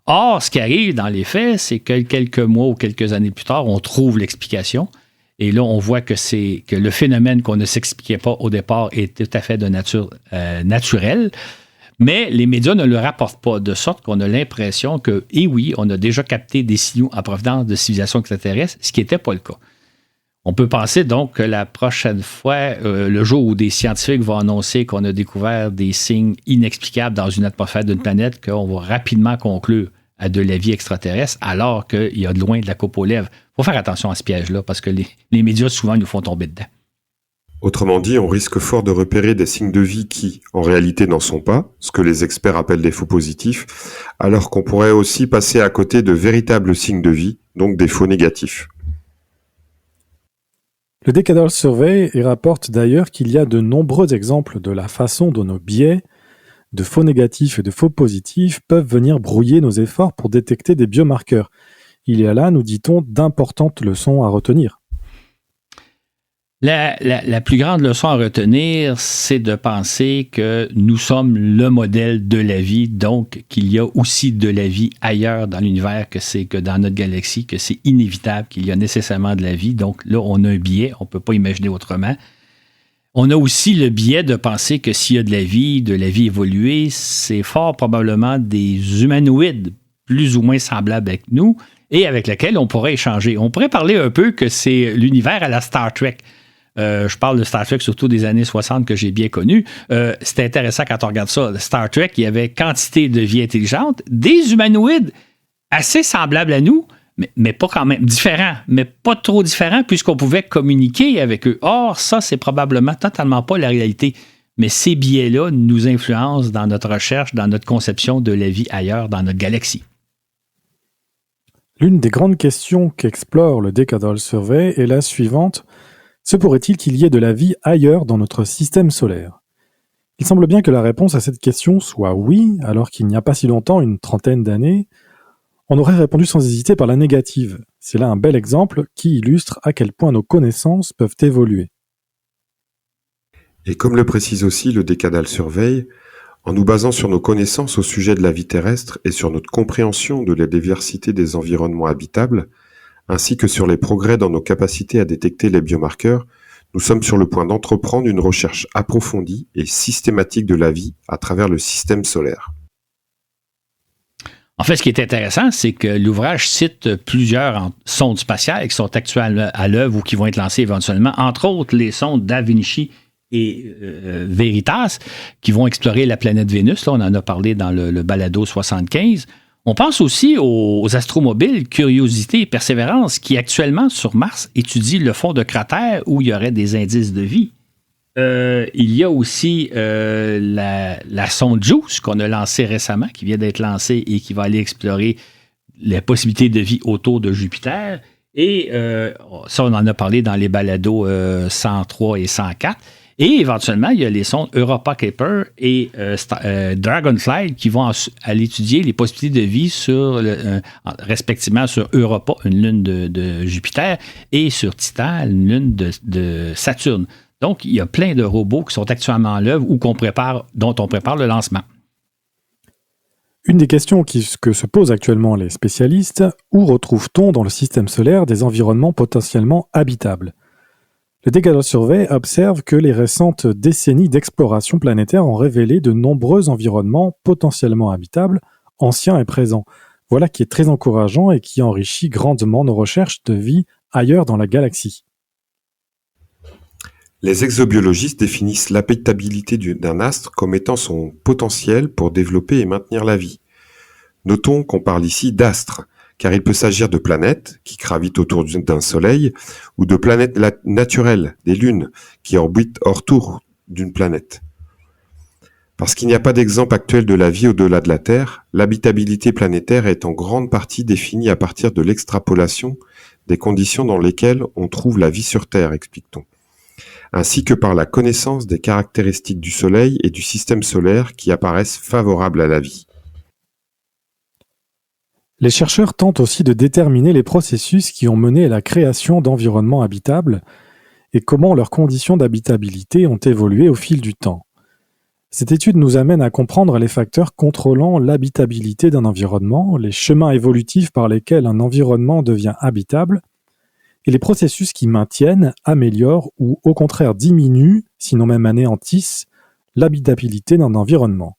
[SPEAKER 2] Or, ce qui arrive dans les faits, c'est que quelques mois ou quelques années plus tard, on trouve l'explication. Et là, on voit que le phénomène qu'on ne s'expliquait pas au départ est tout à fait de nature naturelle. Mais les médias ne le rapportent pas, de sorte qu'on a l'impression que, eh oui, on a déjà capté des signaux en provenance de civilisations extraterrestres, ce qui n'était pas le cas. On peut penser donc que la prochaine fois, le jour où des scientifiques vont annoncer qu'on a découvert des signes inexplicables dans une atmosphère d'une planète, qu'on va rapidement conclure à de la vie extraterrestre, alors qu'il y a de loin de la coupe aux lèvres. Il faut faire attention à ce piège-là, parce que les médias, souvent, nous font tomber dedans.
[SPEAKER 3] Autrement dit, on risque fort de repérer des signes de vie qui, en réalité, n'en sont pas, ce que les experts appellent des faux positifs, alors qu'on pourrait aussi passer à côté de véritables signes de vie, donc des faux négatifs.
[SPEAKER 1] Le Decadal Survey rapporte d'ailleurs qu'il y a de nombreux exemples de la façon dont nos biais de faux négatifs et de faux positifs peuvent venir brouiller nos efforts pour détecter des biomarqueurs. Il y a là, nous dit-on, d'importantes leçons à retenir.
[SPEAKER 2] La plus grande leçon à retenir, c'est de penser que nous sommes le modèle de la vie, donc qu'il y a aussi de la vie ailleurs dans l'univers que dans notre galaxie, que c'est inévitable qu'il y a nécessairement de la vie. Donc là, on a un biais, on ne peut pas imaginer autrement. On a aussi le biais de penser que s'il y a de la vie évoluée, c'est fort probablement des humanoïdes plus ou moins semblables avec nous et avec lesquels on pourrait échanger. On pourrait parler un peu que c'est l'univers à la Star Trek. Je parle de Star Trek surtout des années 60 que j'ai bien connu. C'était intéressant quand on regarde ça. Star Trek, il y avait quantité de vie intelligente, des humanoïdes assez semblables à nous, mais pas quand même différents, mais pas trop différents puisqu'on pouvait communiquer avec eux. Or, ça, c'est probablement totalement pas la réalité. Mais ces biais-là nous influencent dans notre recherche, dans notre conception de la vie ailleurs dans notre galaxie.
[SPEAKER 1] L'une des grandes questions qu'explore le Decadal Survey est la suivante. Se pourrait-il qu'il y ait de la vie ailleurs dans notre système solaire ? Il semble bien que la réponse à cette question soit oui, alors qu'il n'y a pas si longtemps, une trentaine d'années, on aurait répondu sans hésiter par la négative. C'est là un bel exemple qui illustre à quel point nos connaissances peuvent évoluer.
[SPEAKER 3] Et comme le précise aussi le Decadal Survey, en nous basant sur nos connaissances au sujet de la vie terrestre et sur notre compréhension de la diversité des environnements habitables, ainsi que sur les progrès dans nos capacités à détecter les biomarqueurs, nous sommes sur le point d'entreprendre une recherche approfondie et systématique de la vie à travers le système solaire.
[SPEAKER 2] En fait, ce qui est intéressant, c'est que l'ouvrage cite plusieurs sondes spatiales qui sont actuellement à l'œuvre ou qui vont être lancées éventuellement, entre autres les sondes Da Vinci et Veritas, qui vont explorer la planète Vénus. Là, on en a parlé dans le balado 75. On pense aussi aux astromobiles Curiosité et Persévérance qui, actuellement, sur Mars, étudient le fond de cratère où il y aurait des indices de vie. Il y a aussi la sonde JUICE qu'on a lancée récemment, qui vient d'être lancée et qui va aller explorer les possibilités de vie autour de Jupiter. Et ça, on en a parlé dans les balados 103 et 104. Et éventuellement, il y a les sondes Europa Kuiper et Dragonfly qui vont aller étudier les possibilités de vie respectivement sur Europa, une lune de Jupiter, et sur Titan, une lune de Saturne. Donc, il y a plein de robots qui sont actuellement en l'œuvre ou dont on prépare le lancement.
[SPEAKER 1] Une des questions que se posent actuellement les spécialistes, où retrouve-t-on dans le système solaire des environnements potentiellement habitables ? Le Decadal Survey observe que les récentes décennies d'exploration planétaire ont révélé de nombreux environnements potentiellement habitables, anciens et présents. Voilà qui est très encourageant et qui enrichit grandement nos recherches de vie ailleurs dans la galaxie.
[SPEAKER 3] Les exobiologistes définissent l'habitabilité d'un astre comme étant son potentiel pour développer et maintenir la vie. Notons qu'on parle ici d'astres, car il peut s'agir de planètes qui gravitent autour d'un soleil ou de planètes naturelles, des lunes, qui orbitent autour d'une planète. Parce qu'il n'y a pas d'exemple actuel de la vie au-delà de la Terre, l'habitabilité planétaire est en grande partie définie à partir de l'extrapolation des conditions dans lesquelles on trouve la vie sur Terre, explique-t-on, ainsi que par la connaissance des caractéristiques du Soleil et du système solaire qui apparaissent favorables à la vie.
[SPEAKER 1] Les chercheurs tentent aussi de déterminer les processus qui ont mené à la création d'environnements habitables et comment leurs conditions d'habitabilité ont évolué au fil du temps. Cette étude nous amène à comprendre les facteurs contrôlant l'habitabilité d'un environnement, les chemins évolutifs par lesquels un environnement devient habitable, et les processus qui maintiennent, améliorent ou au contraire diminuent, sinon même anéantissent, l'habitabilité d'un environnement.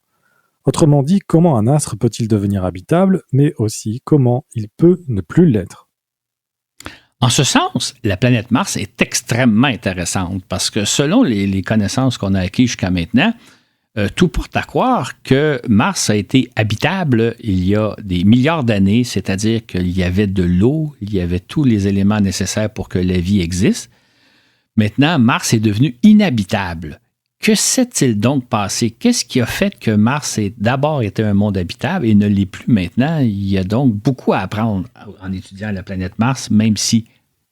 [SPEAKER 1] Autrement dit, comment un astre peut-il devenir habitable, mais aussi comment il peut ne plus l'être.
[SPEAKER 2] En ce sens, la planète Mars est extrêmement intéressante parce que selon les connaissances qu'on a acquises jusqu'à maintenant, tout porte à croire que Mars a été habitable il y a des milliards d'années, c'est-à-dire qu'il y avait de l'eau, il y avait tous les éléments nécessaires pour que la vie existe. Maintenant, Mars est devenu inhabitable. Que s'est-il donc passé? Qu'est-ce qui a fait que Mars ait d'abord été un monde habitable et ne l'est plus maintenant? Il y a donc beaucoup à apprendre en étudiant la planète Mars, même si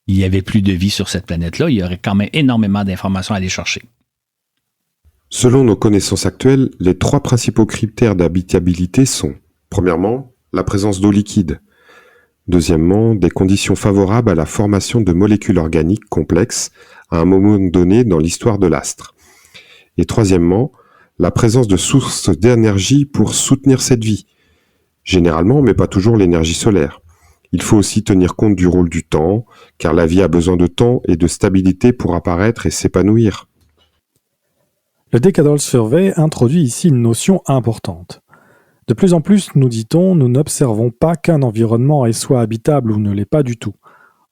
[SPEAKER 2] il n'y avait plus de vie sur cette planète-là, il y aurait quand même énormément d'informations à aller chercher.
[SPEAKER 3] Selon nos connaissances actuelles, les 3 principaux critères d'habitabilité sont, premièrement, la présence d'eau liquide. Deuxièmement, des conditions favorables à la formation de molécules organiques complexes à un moment donné dans l'histoire de l'astre. Et troisièmement, la présence de sources d'énergie pour soutenir cette vie. Généralement, mais pas toujours l'énergie solaire. Il faut aussi tenir compte du rôle du temps, car la vie a besoin de temps et de stabilité pour apparaître et s'épanouir.
[SPEAKER 1] Le Decadal Survey introduit ici une notion importante. De plus en plus, nous dit-on, nous n'observons pas qu'un environnement soit habitable ou ne l'est pas du tout.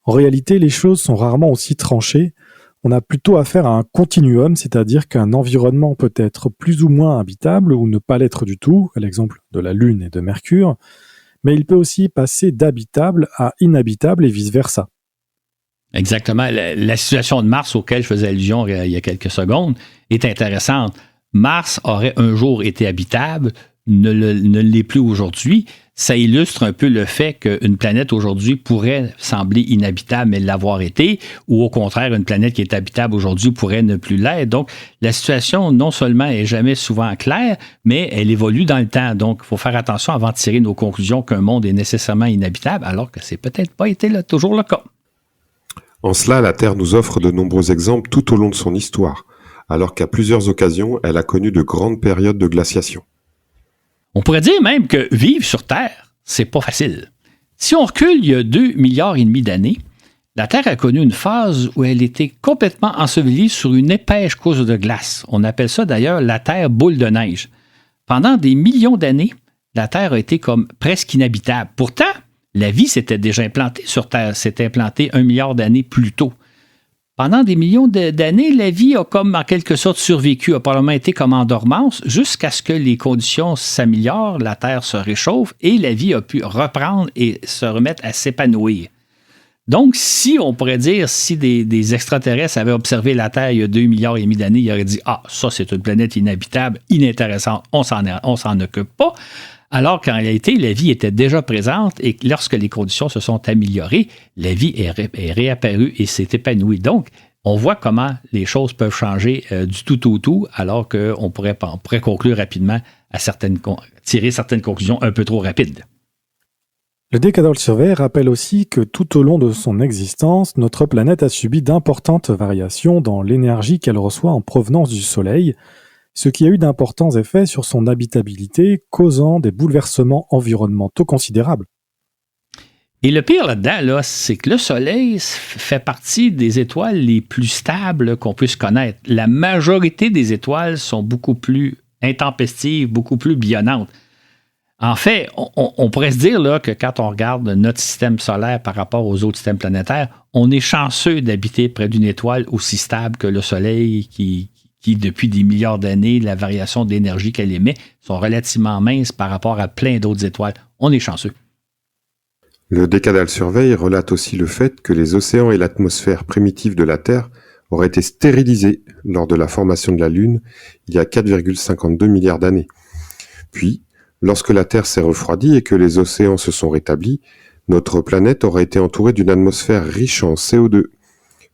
[SPEAKER 1] En réalité, les choses sont rarement aussi tranchées. On a plutôt affaire à un continuum, c'est-à-dire qu'un environnement peut être plus ou moins habitable ou ne pas l'être du tout, à l'exemple de la Lune et de Mercure, mais il peut aussi passer d'habitable à inhabitable et vice-versa.
[SPEAKER 2] Exactement. La situation de Mars auquel je faisais allusion il y a quelques secondes est intéressante. Mars aurait un jour été habitable, ne l'est plus aujourd'hui. Ça illustre un peu le fait qu'une planète aujourd'hui pourrait sembler inhabitable mais l'avoir été, ou au contraire, une planète qui est habitable aujourd'hui pourrait ne plus l'être. Donc, la situation non seulement est jamais souvent claire, mais elle évolue dans le temps. Donc, il faut faire attention avant de tirer nos conclusions qu'un monde est nécessairement inhabitable, alors que c'est peut-être pas été toujours le cas.
[SPEAKER 3] En cela, la Terre nous offre de nombreux exemples tout au long de son histoire, alors qu'à plusieurs occasions, elle a connu de grandes périodes de glaciation.
[SPEAKER 2] On pourrait dire même que vivre sur Terre, c'est pas facile. Si on recule il y a 2,5 milliards d'années, la Terre a connu une phase où elle était complètement ensevelie sur une épaisse couche de glace. On appelle ça d'ailleurs la Terre boule de neige. Pendant des millions d'années, la Terre a été comme presque inhabitable. Pourtant, la vie s'était déjà implantée sur Terre, s'était implantée 1 milliard d'années plus tôt. Pendant des millions d'années, la vie a comme en quelque sorte survécu, a probablement été comme en dormance, jusqu'à ce que les conditions s'améliorent, la Terre se réchauffe et la vie a pu reprendre et se remettre à s'épanouir. Donc, si on pourrait dire, si des extraterrestres avaient observé la Terre il y a 2,5 milliards d'années, ils auraient dit « Ah, ça c'est une planète inhabitable, inintéressante, on s'en occupe pas », alors qu'en réalité, la vie était déjà présente et lorsque les conditions se sont améliorées, la vie est réapparue et s'est épanouie. Donc, on voit comment les choses peuvent changer du tout au tout, alors qu'on pourrait conclure rapidement tirer certaines conclusions un peu trop rapides.
[SPEAKER 1] Le Decadal Survey rappelle aussi que tout au long de son existence, notre planète a subi d'importantes variations dans l'énergie qu'elle reçoit en provenance du Soleil, ce qui a eu d'importants effets sur son habitabilité, causant des bouleversements environnementaux considérables.
[SPEAKER 2] Et le pire là-dedans, c'est que le Soleil fait partie des étoiles les plus stables qu'on puisse connaître. La majorité des étoiles sont beaucoup plus intempestives, beaucoup plus bouillonnantes. En fait, on pourrait se dire là, que quand on regarde notre système solaire par rapport aux autres systèmes planétaires, on est chanceux d'habiter près d'une étoile aussi stable que le Soleil qui depuis des milliards d'années, la variation d'énergie qu'elle émet sont relativement minces par rapport à plein d'autres étoiles. On est chanceux.
[SPEAKER 3] Le Decadal Survey relate aussi le fait que les océans et l'atmosphère primitive de la Terre auraient été stérilisés lors de la formation de la Lune il y a 4,52 milliards d'années. Puis, lorsque la Terre s'est refroidie et que les océans se sont rétablis, notre planète aurait été entourée d'une atmosphère riche en CO2,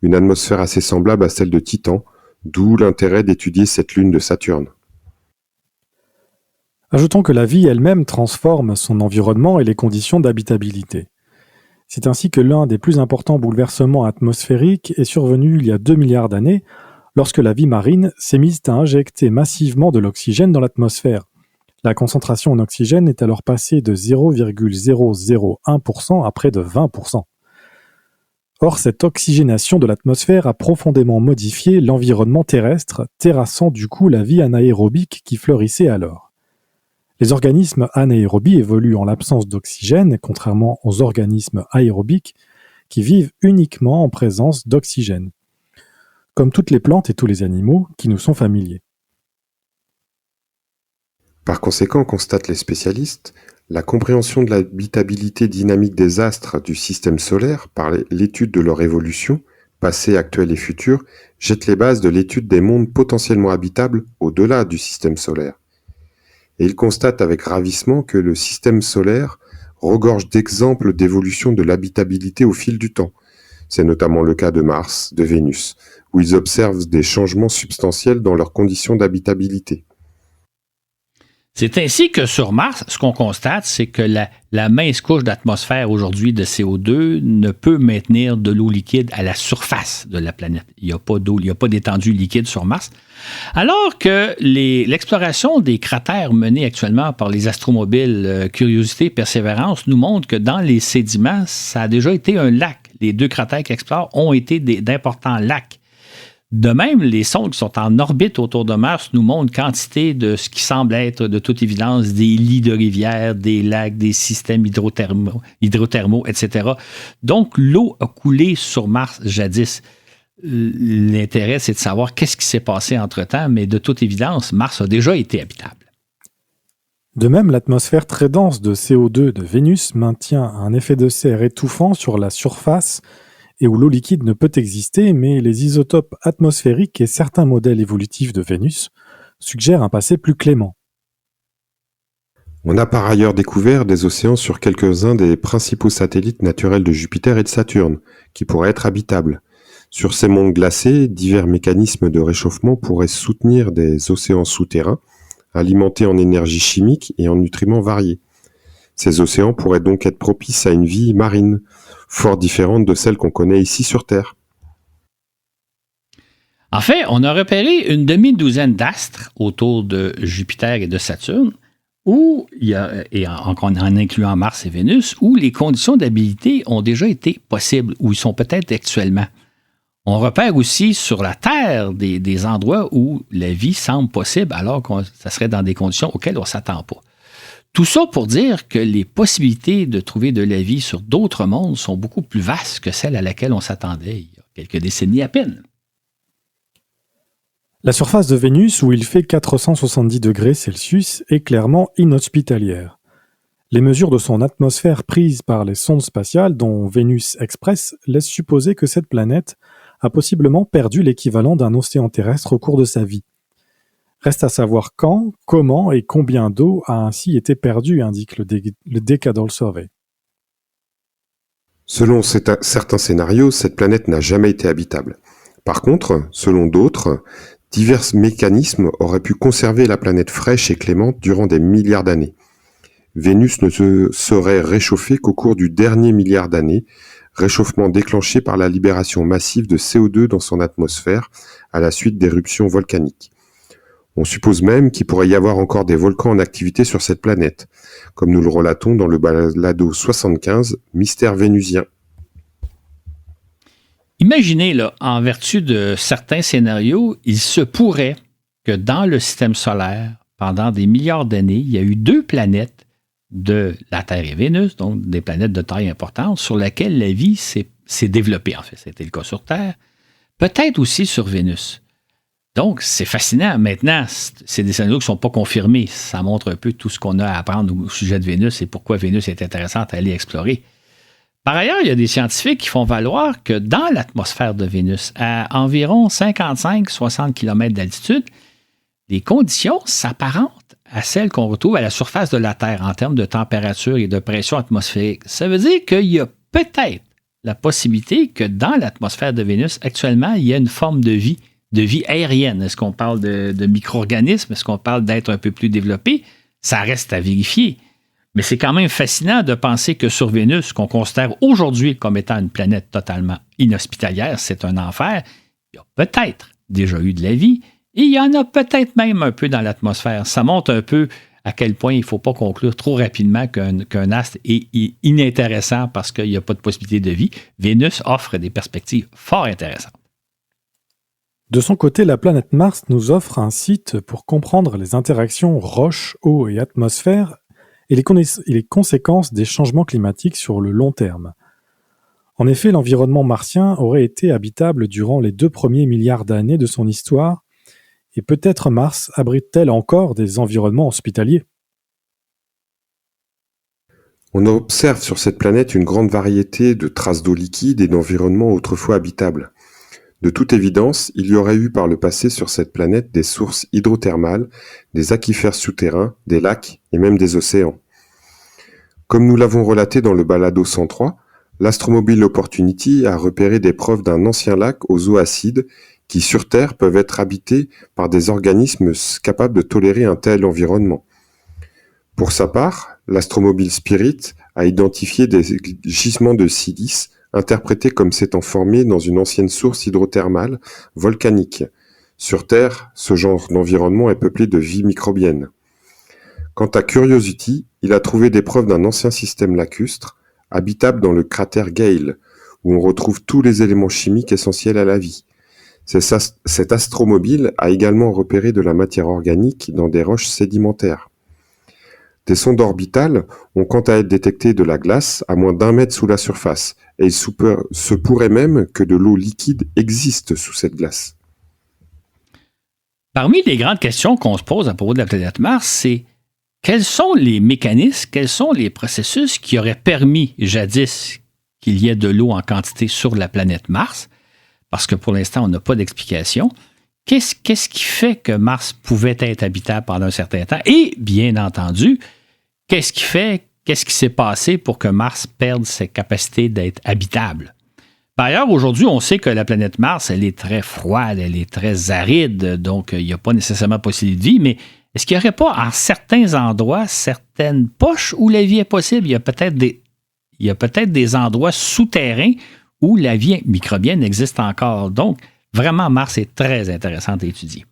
[SPEAKER 3] une atmosphère assez semblable à celle de Titan, d'où l'intérêt d'étudier cette lune de Saturne.
[SPEAKER 1] Ajoutons que la vie elle-même transforme son environnement et les conditions d'habitabilité. C'est ainsi que l'un des plus importants bouleversements atmosphériques est survenu il y a 2 milliards d'années, lorsque la vie marine s'est mise à injecter massivement de l'oxygène dans l'atmosphère. La concentration en oxygène est alors passée de 0,001% à près de 20%. Or, cette oxygénation de l'atmosphère a profondément modifié l'environnement terrestre, terrassant du coup la vie anaérobique qui fleurissait alors. Les organismes anaérobies évoluent en l'absence d'oxygène, contrairement aux organismes aérobiques qui vivent uniquement en présence d'oxygène, comme toutes les plantes et tous les animaux qui nous sont familiers.
[SPEAKER 3] Par conséquent, constatent les spécialistes, la compréhension de l'habitabilité dynamique des astres du système solaire par l'étude de leur évolution, passée, actuelle et future, jette les bases de l'étude des mondes potentiellement habitables au-delà du système solaire. Et ils constatent avec ravissement que le système solaire regorge d'exemples d'évolution de l'habitabilité au fil du temps. C'est notamment le cas de Mars, de Vénus, où ils observent des changements substantiels dans leurs conditions d'habitabilité.
[SPEAKER 2] C'est ainsi que sur Mars, ce qu'on constate, c'est que la mince couche d'atmosphère aujourd'hui de CO2 ne peut maintenir de l'eau liquide à la surface de la planète. Il n'y a pas d'eau, il n'y a pas d'étendue liquide sur Mars. Alors que l'exploration des cratères menée actuellement par les astromobiles Curiosity et Perseverance nous montre que dans les sédiments, ça a déjà été un lac. Les 2 cratères qui explorent ont été d'importants lacs. De même, les sondes qui sont en orbite autour de Mars nous montrent quantité de ce qui semble être, de toute évidence, des lits de rivières, des lacs, des systèmes hydrothermaux, etc. Donc, l'eau a coulé sur Mars jadis. l'intérêt, c'est de savoir qu'est-ce qui s'est passé entre-temps, mais de toute évidence, Mars a déjà été habitable.
[SPEAKER 1] De même, l'atmosphère très dense de CO2 de Vénus maintient un effet de serre étouffant sur la surface et où l'eau liquide ne peut exister, mais les isotopes atmosphériques et certains modèles évolutifs de Vénus suggèrent un passé plus clément.
[SPEAKER 3] On a par ailleurs découvert des océans sur quelques-uns des principaux satellites naturels de Jupiter et de Saturne, qui pourraient être habitables. Sur ces mondes glacés, divers mécanismes de réchauffement pourraient soutenir des océans souterrains, alimentés en énergie chimique et en nutriments variés. Ces océans pourraient donc être propices à une vie marine, fort différente de celle qu'on connaît ici sur Terre.
[SPEAKER 2] En fait, on a repéré une demi-douzaine d'astres autour de Jupiter et de Saturne, où il y a, en incluant Mars et Vénus, où les conditions d'habitabilité ont déjà été possibles, où ils sont peut-être actuellement. On repère aussi sur la Terre des endroits où la vie semble possible, alors que ça serait dans des conditions auxquelles on ne s'attend pas. Tout ça pour dire que les possibilités de trouver de la vie sur d'autres mondes sont beaucoup plus vastes que celles à laquelle on s'attendait il y a quelques décennies à peine.
[SPEAKER 1] La surface de Vénus, où il fait 470 degrés Celsius, est clairement inhospitalière. Les mesures de son atmosphère prises par les sondes spatiales, dont Vénus Express, laissent supposer que cette planète a possiblement perdu l'équivalent d'un océan terrestre au cours de sa vie. Reste à savoir quand, comment et combien d'eau a ainsi été perdue, indique le Decadal Survey.
[SPEAKER 3] Selon certains scénarios, cette planète n'a jamais été habitable. Par contre, selon d'autres, divers mécanismes auraient pu conserver la planète fraîche et clémente durant des milliards d'années. Vénus ne se serait réchauffée qu'au cours du dernier milliard d'années, réchauffement déclenché par la libération massive de CO2 dans son atmosphère à la suite d'éruptions volcaniques. On suppose même qu'il pourrait y avoir encore des volcans en activité sur cette planète, comme nous le relatons dans le balado 75, Mystère vénusien.
[SPEAKER 2] Imaginez, là, en vertu de certains scénarios, il se pourrait que dans le système solaire, pendant des milliards d'années, il y a eu deux planètes de la Terre et Vénus, donc des planètes de taille importante, sur lesquelles la vie s'est développée. En fait, c'était le cas sur Terre. Peut-être aussi sur Vénus. Donc, c'est fascinant. Maintenant, c'est des scénarios qui ne sont pas confirmés. Ça montre un peu tout ce qu'on a à apprendre au sujet de Vénus et pourquoi Vénus est intéressante à aller explorer. Par ailleurs, il y a des scientifiques qui font valoir que dans l'atmosphère de Vénus, à environ 55-60 km d'altitude, les conditions s'apparentent à celles qu'on retrouve à la surface de la Terre en termes de température et de pression atmosphérique. Ça veut dire qu'il y a peut-être la possibilité que dans l'atmosphère de Vénus, actuellement, il y a une forme de vie aérienne. Est-ce qu'on parle de micro-organismes? Est-ce qu'on parle d'êtres un peu plus développés? Ça reste à vérifier. Mais c'est quand même fascinant de penser que sur Vénus, qu'on considère aujourd'hui comme étant une planète totalement inhospitalière, c'est un enfer, il y a peut-être déjà eu de la vie, et il y en a peut-être même un peu dans l'atmosphère. Ça montre un peu à quel point il ne faut pas conclure trop rapidement qu'un astre est inintéressant parce qu'il n'y a pas de possibilité de vie. Vénus offre des perspectives fort intéressantes.
[SPEAKER 1] De son côté, la planète Mars nous offre un site pour comprendre les interactions roche, eau et atmosphère et les conséquences des changements climatiques sur le long terme. En effet, l'environnement martien aurait été habitable durant les 2 premiers milliards d'années de son histoire, et peut-être Mars abrite-t-elle encore des environnements hospitaliers.
[SPEAKER 3] On observe sur cette planète une grande variété de traces d'eau liquide et d'environnements autrefois habitables. De toute évidence, il y aurait eu par le passé sur cette planète des sources hydrothermales, des aquifères souterrains, des lacs et même des océans. Comme nous l'avons relaté dans le balado 103, l'Astromobile Opportunity a repéré des preuves d'un ancien lac aux eaux acides qui sur Terre peuvent être habités par des organismes capables de tolérer un tel environnement. Pour sa part, l'Astromobile Spirit a identifié des gisements de silice interprétés comme s'étant formés dans une ancienne source hydrothermale volcanique. Sur Terre, ce genre d'environnement est peuplé de vie microbienne. Quant à Curiosity, il a trouvé des preuves d'un ancien système lacustre, habitable dans le cratère Gale, où on retrouve tous les éléments chimiques essentiels à la vie. Cet astromobile a également repéré de la matière organique dans des roches sédimentaires. Des sondes orbitales ont quant à être détecté de la glace à moins d'1 mètre sous la surface, et il se pourrait même que de l'eau liquide existe sous cette glace.
[SPEAKER 2] Parmi les grandes questions qu'on se pose à propos de la planète Mars, c'est quels sont les mécanismes, quels sont les processus qui auraient permis jadis qu'il y ait de l'eau en quantité sur la planète Mars, parce que pour l'instant, on n'a pas d'explication. Qu'est-ce qui fait que Mars pouvait être habitable pendant un certain temps? Et, bien entendu, qu'est-ce qui s'est passé pour que Mars perde ses capacités d'être habitable? Par ailleurs, aujourd'hui, on sait que la planète Mars, elle est très froide, elle est très aride, donc il n'y a pas nécessairement possibilité de vie, mais est-ce qu'il n'y aurait pas, en certains endroits, certaines poches où la vie est possible? Il y a peut-être des endroits souterrains où la vie microbienne existe encore. Donc, vraiment, Mars est très intéressant à étudier.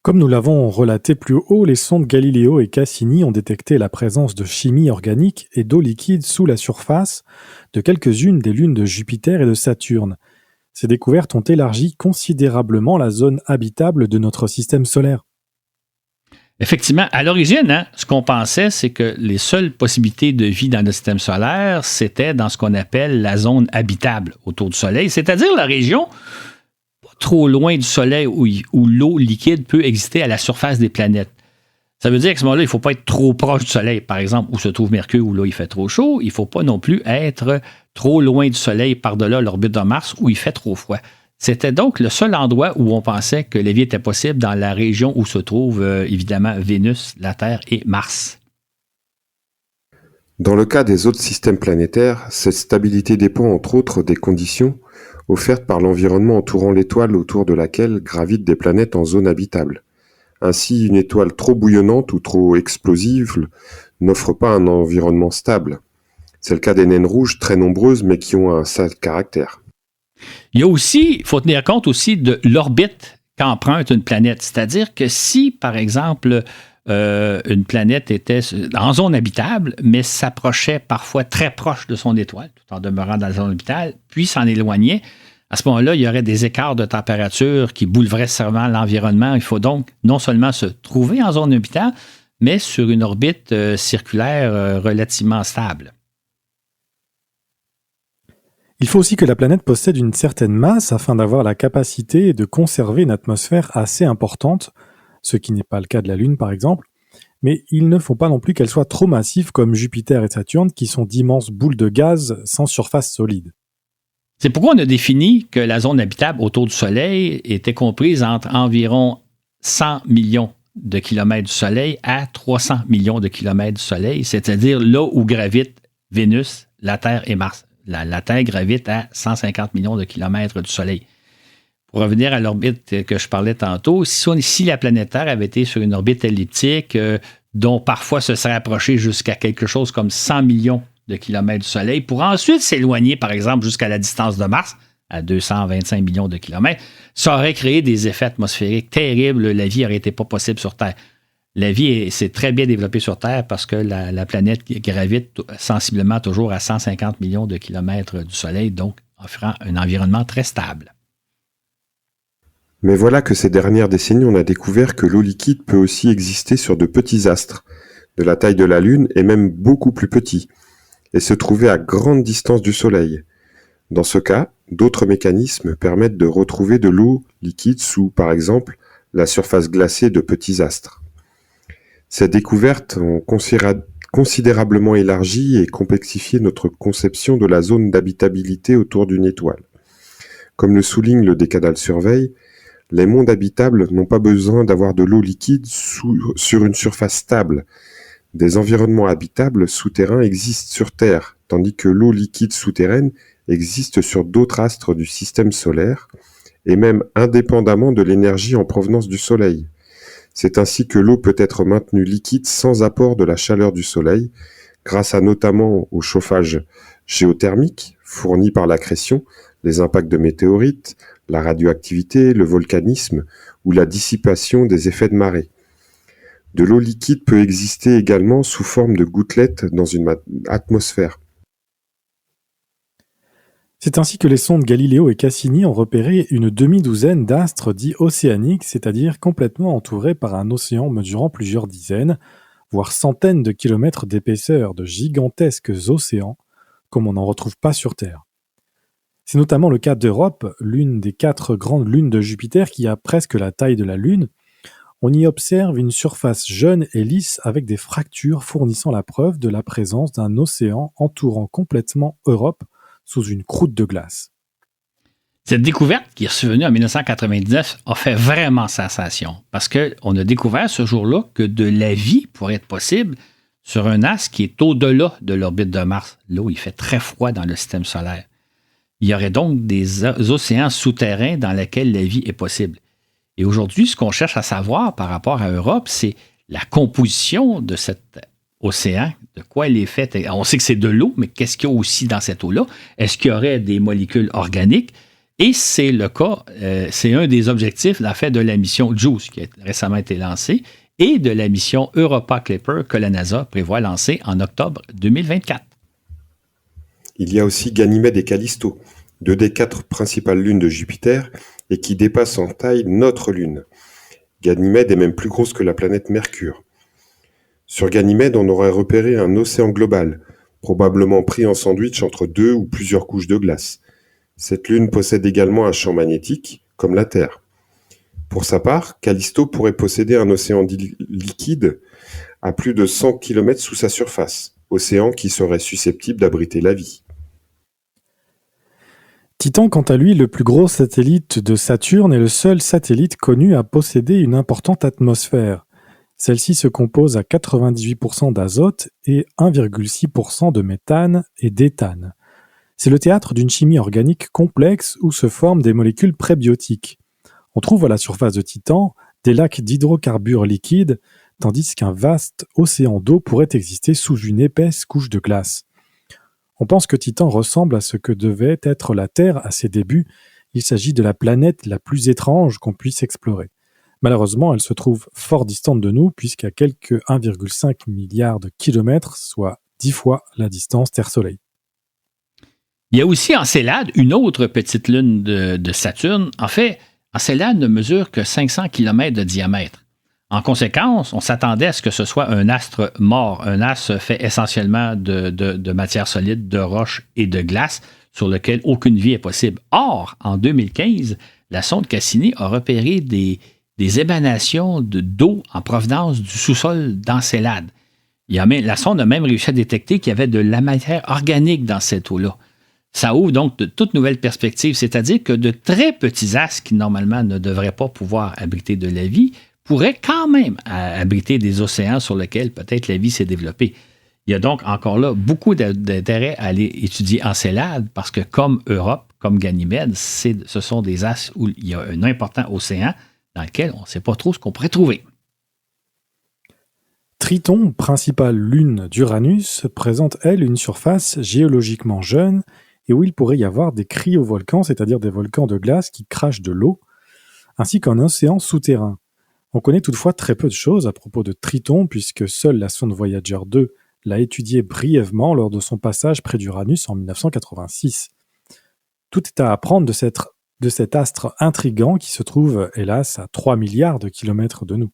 [SPEAKER 1] Comme nous l'avons relaté plus haut, les sondes Galileo et Cassini ont détecté la présence de chimie organique et d'eau liquide sous la surface de quelques-unes des lunes de Jupiter et de Saturne. Ces découvertes ont élargi considérablement la zone habitable de notre système solaire.
[SPEAKER 2] Effectivement, à l'origine, ce qu'on pensait, c'est que les seules possibilités de vie dans notre système solaire, c'était dans ce qu'on appelle la zone habitable autour du Soleil, c'est-à-dire la région pas trop loin du Soleil où l'eau liquide peut exister à la surface des planètes. Ça veut dire qu'à ce moment-là, il ne faut pas être trop proche du Soleil, par exemple, où se trouve Mercure, où là, il fait trop chaud. Il ne faut pas non plus être trop loin du Soleil par-delà l'orbite de Mars, où il fait trop froid. C'était donc le seul endroit où on pensait que la vie était possible dans la région où se trouvent évidemment Vénus, la Terre et Mars.
[SPEAKER 3] Dans le cas des autres systèmes planétaires, cette stabilité dépend entre autres des conditions offertes par l'environnement entourant l'étoile autour de laquelle gravitent des planètes en zone habitable. Ainsi, une étoile trop bouillonnante ou trop explosive n'offre pas un environnement stable. C'est le cas des naines rouges très nombreuses mais qui ont un sale caractère.
[SPEAKER 2] Il faut tenir compte aussi de l'orbite qu'emprunte une planète. C'est-à-dire que si, par exemple, une planète était en zone habitable, mais s'approchait parfois très proche de son étoile, tout en demeurant dans la zone habitable, puis s'en éloignait, à ce moment-là, il y aurait des écarts de température qui bouleversent vraiment l'environnement. Il faut donc non seulement se trouver en zone habitable, mais sur une orbite circulaire relativement stable.
[SPEAKER 1] Il faut aussi que la planète possède une certaine masse afin d'avoir la capacité de conserver une atmosphère assez importante, ce qui n'est pas le cas de la Lune par exemple, mais il ne faut pas non plus qu'elle soit trop massive comme Jupiter et Saturne qui sont d'immenses boules de gaz sans surface solide.
[SPEAKER 2] C'est pourquoi on a défini que la zone habitable autour du Soleil était comprise entre environ 100 millions de kilomètres du Soleil à 300 millions de kilomètres du Soleil, c'est-à-dire là où gravitent Vénus, la Terre et Mars. La Terre gravite à 150 millions de kilomètres du Soleil. Pour revenir à l'orbite que je parlais tantôt, si la planète Terre avait été sur une orbite elliptique dont parfois se serait approchée jusqu'à quelque chose comme 100 millions de kilomètres du Soleil, pour ensuite s'éloigner, par exemple, jusqu'à la distance de Mars, à 225 millions de kilomètres, ça aurait créé des effets atmosphériques terribles. La vie n'aurait été pas possible sur Terre. La vie s'est très bien développée sur Terre parce que la planète gravite sensiblement toujours à 150 millions de kilomètres du Soleil, donc offrant un environnement très stable.
[SPEAKER 3] Mais voilà que ces dernières décennies, on a découvert que l'eau liquide peut aussi exister sur de petits astres, de la taille de la Lune et même beaucoup plus petits, et se trouver à grande distance du Soleil. Dans ce cas, d'autres mécanismes permettent de retrouver de l'eau liquide sous, par exemple, la surface glacée de petits astres. Ces découvertes ont considérablement élargi et complexifié notre conception de la zone d'habitabilité autour d'une étoile. Comme le souligne le Decadal Survey, les mondes habitables n'ont pas besoin d'avoir de l'eau liquide sur une surface stable. Des environnements habitables souterrains existent sur Terre, tandis que l'eau liquide souterraine existe sur d'autres astres du système solaire, et même indépendamment de l'énergie en provenance du Soleil. C'est ainsi que l'eau peut être maintenue liquide sans apport de la chaleur du Soleil, grâce notamment au chauffage géothermique fourni par l'accrétion, les impacts de météorites, la radioactivité, le volcanisme ou la dissipation des effets de marée. De l'eau liquide peut exister également sous forme de gouttelettes dans une atmosphère.
[SPEAKER 1] C'est ainsi que les sondes Galileo et Cassini ont repéré une demi-douzaine d'astres dits océaniques, c'est-à-dire complètement entourés par un océan mesurant plusieurs dizaines, voire centaines de kilomètres d'épaisseur, de gigantesques océans, comme on n'en retrouve pas sur Terre. C'est notamment le cas d'Europe, l'une des 4 grandes lunes de Jupiter qui a presque la taille de la Lune. On y observe une surface jeune et lisse avec des fractures fournissant la preuve de la présence d'un océan entourant complètement Europe sous une croûte de glace.
[SPEAKER 2] Cette découverte, qui est survenue en 1999, a fait vraiment sensation parce qu'on a découvert ce jour-là que de la vie pourrait être possible sur un astre qui est au-delà de l'orbite de Mars, là où il fait très froid dans le système solaire. Il y aurait donc des océans souterrains dans lesquels la vie est possible. Et aujourd'hui, ce qu'on cherche à savoir par rapport à Europe, c'est la composition de cet océan, de quoi il est fait. On sait que c'est de l'eau, mais qu'est-ce qu'il y a aussi dans cette eau-là? Est-ce qu'il y aurait des molécules organiques? Et c'est le cas, c'est un des objectifs, en fait, de la mission JUICE, qui a récemment été lancée, et de la mission Europa Clipper que la NASA prévoit lancer en octobre 2024.
[SPEAKER 3] Il y a aussi Ganymède et Callisto, 2 des 4 principales lunes de Jupiter, et qui dépassent en taille notre Lune. Ganymède est même plus grosse que la planète Mercure. Sur Ganymède, on aurait repéré un océan global, probablement pris en sandwich entre 2 ou plusieurs couches de glace. Cette lune possède également un champ magnétique, comme la Terre. Pour sa part, Callisto pourrait posséder un océan liquide à plus de 100 km sous sa surface, océan qui serait susceptible d'abriter la vie.
[SPEAKER 1] Titan, quant à lui, le plus gros satellite de Saturne, est le seul satellite connu à posséder une importante atmosphère. Celle-ci se compose à 98% d'azote et 1,6% de méthane et d'éthane. C'est le théâtre d'une chimie organique complexe où se forment des molécules prébiotiques. On trouve à la surface de Titan des lacs d'hydrocarbures liquides, tandis qu'un vaste océan d'eau pourrait exister sous une épaisse couche de glace. On pense que Titan ressemble à ce que devait être la Terre à ses débuts. Il s'agit de la planète la plus étrange qu'on puisse explorer. Malheureusement, elle se trouve fort distante de nous, puisqu'à quelques 1,5 milliard de kilomètres, soit 10 fois la distance Terre-Soleil.
[SPEAKER 2] Il y a aussi Encélade, une autre petite lune de Saturne. En fait, Encélade ne mesure que 500 km de diamètre. En conséquence, on s'attendait à ce que ce soit un astre mort, un astre fait essentiellement de matière solide, de roches et de glace, sur lequel aucune vie est possible. Or, en 2015, la sonde Cassini a repéré des émanations d'eau en provenance du sous-sol d'Encélade. La sonde a même réussi à détecter qu'il y avait de la matière organique dans cette eau-là. Ça ouvre donc de toutes nouvelles perspectives, c'est-à-dire que de très petits astres qui normalement ne devraient pas pouvoir abriter de la vie pourraient quand même abriter des océans sur lesquels peut-être la vie s'est développée. Il y a donc encore là beaucoup d'intérêt à aller étudier Encélade parce que comme Europe, comme Ganymède, ce sont des astres où il y a un important océan dans lequel on ne sait pas trop ce qu'on pourrait trouver.
[SPEAKER 1] Triton, principale lune d'Uranus, présente, elle, une surface géologiquement jeune et où il pourrait y avoir des cryovolcans, c'est-à-dire des volcans de glace qui crachent de l'eau, ainsi qu'un océan souterrain. On connaît toutefois très peu de choses à propos de Triton, puisque seule la sonde Voyager 2 l'a étudié brièvement lors de son passage près d'Uranus en 1986. Tout est à apprendre de cet astre intrigant qui se trouve, hélas, à 3 milliards de kilomètres de nous.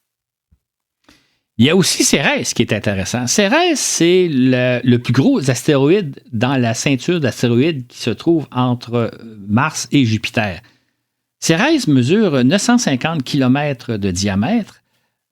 [SPEAKER 2] Il y a aussi Cérès qui est intéressant. Cérès, c'est le plus gros astéroïde dans la ceinture d'astéroïdes qui se trouve entre Mars et Jupiter. Cérès mesure 950 km de diamètre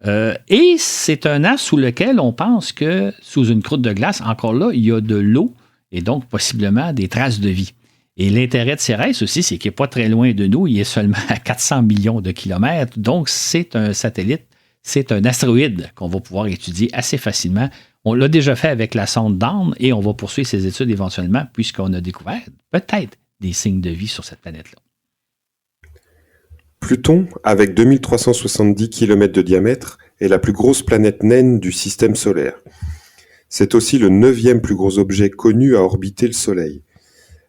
[SPEAKER 2] et c'est un astre sous lequel on pense que, sous une croûte de glace, encore là, il y a de l'eau et donc possiblement des traces de vie. Et l'intérêt de Cérès aussi, c'est qu'il n'est pas très loin de nous, il est seulement à 400 millions de kilomètres, donc c'est un satellite, c'est un astéroïde qu'on va pouvoir étudier assez facilement. On l'a déjà fait avec la sonde Dawn et on va poursuivre ces études éventuellement puisqu'on a découvert peut-être des signes de vie sur cette planète-là.
[SPEAKER 3] Pluton, avec 2370 km de diamètre, est la plus grosse planète naine du système solaire. C'est aussi le 9e plus gros objet connu à orbiter le Soleil.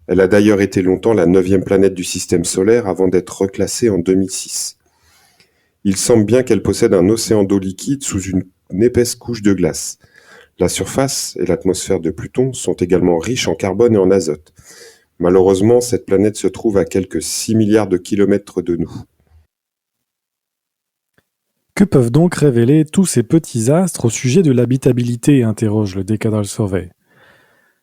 [SPEAKER 3] Elle a d'ailleurs été longtemps la 9e planète du système solaire avant d'être reclassée en 2006. Il semble bien qu'elle possède un océan d'eau liquide sous une épaisse couche de glace. La surface et l'atmosphère de Pluton sont également riches en carbone et en azote. Malheureusement, cette planète se trouve à quelques 6 milliards de kilomètres de nous.
[SPEAKER 1] Que peuvent donc révéler tous ces petits astres au sujet de l'habitabilité, interroge le Decadal Survey.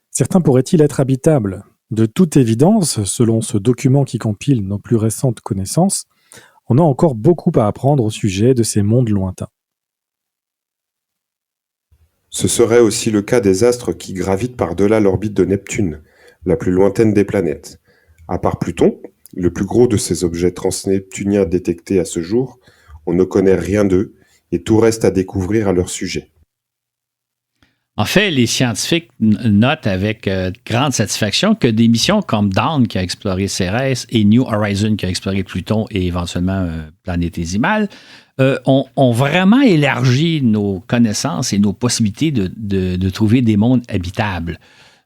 [SPEAKER 1] Certains pourraient-ils être habitables ? De toute évidence, selon ce document qui compile nos plus récentes connaissances, on a encore beaucoup à apprendre au sujet de ces mondes lointains.
[SPEAKER 3] Ce serait aussi le cas des astres qui gravitent par-delà l'orbite de Neptune, la plus lointaine des planètes. À part Pluton, le plus gros de ces objets transneptuniens détectés à ce jour, on ne connaît rien d'eux et tout reste à découvrir à leur sujet.
[SPEAKER 2] En fait, les scientifiques notent avec grande satisfaction que des missions comme Dawn qui a exploré Cérès et New Horizon qui a exploré Pluton et éventuellement Planétésimale ont vraiment élargi nos connaissances et nos possibilités de trouver des mondes habitables.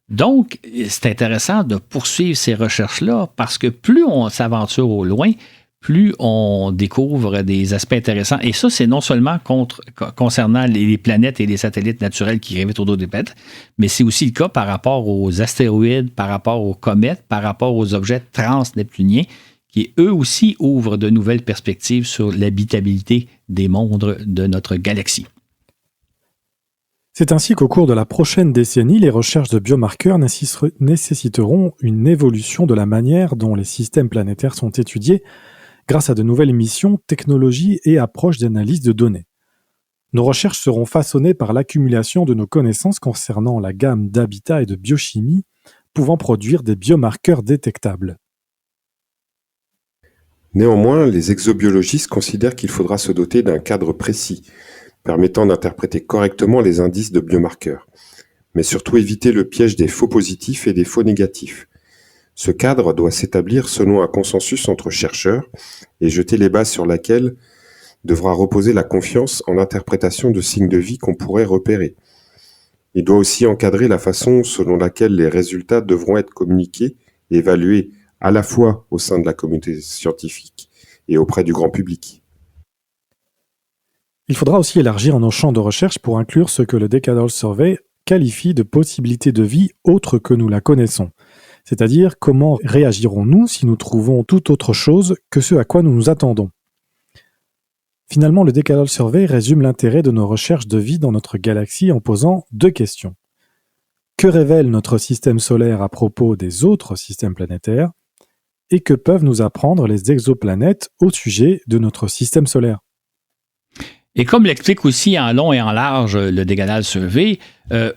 [SPEAKER 2] Donc, c'est intéressant de poursuivre ces recherches-là parce que plus on s'aventure au loin, plus on découvre des aspects intéressants. Et ça, c'est non seulement concernant les planètes et les satellites naturels qui gravitent autour des planètes, mais c'est aussi le cas par rapport aux astéroïdes, par rapport aux comètes, par rapport aux objets transneptuniens, qui eux aussi ouvrent de nouvelles perspectives sur l'habitabilité des mondes de notre galaxie.
[SPEAKER 1] C'est ainsi qu'au cours de la prochaine décennie, les recherches de biomarqueurs nécessiteront une évolution de la manière dont les systèmes planétaires sont étudiés grâce à de nouvelles missions, technologies et approches d'analyse de données. Nos recherches seront façonnées par l'accumulation de nos connaissances concernant la gamme d'habitats et de biochimie pouvant produire des biomarqueurs détectables.
[SPEAKER 3] Néanmoins, les exobiologistes considèrent qu'il faudra se doter d'un cadre précis, permettant d'interpréter correctement les indices de biomarqueurs, mais surtout éviter le piège des faux positifs et des faux négatifs. Ce cadre doit s'établir selon un consensus entre chercheurs et jeter les bases sur lesquelles devra reposer la confiance en l'interprétation de signes de vie qu'on pourrait repérer. Il doit aussi encadrer la façon selon laquelle les résultats devront être communiqués et évalués à la fois au sein de la communauté scientifique et auprès du grand public.
[SPEAKER 1] Il faudra aussi élargir nos champs de recherche pour inclure ce que le Decadal Survey qualifie de possibilités de vie autres que nous la connaissons. C'est-à-dire comment réagirons-nous si nous trouvons tout autre chose que ce à quoi nous nous attendons. Finalement, le Decadal Survey résume l'intérêt de nos recherches de vie dans notre galaxie en posant deux questions. Que révèle notre système solaire à propos des autres systèmes planétaires ? Et que peuvent nous apprendre les exoplanètes au sujet de notre système solaire ?
[SPEAKER 2] Et comme l'explique aussi en long et en large le Decadal Survey,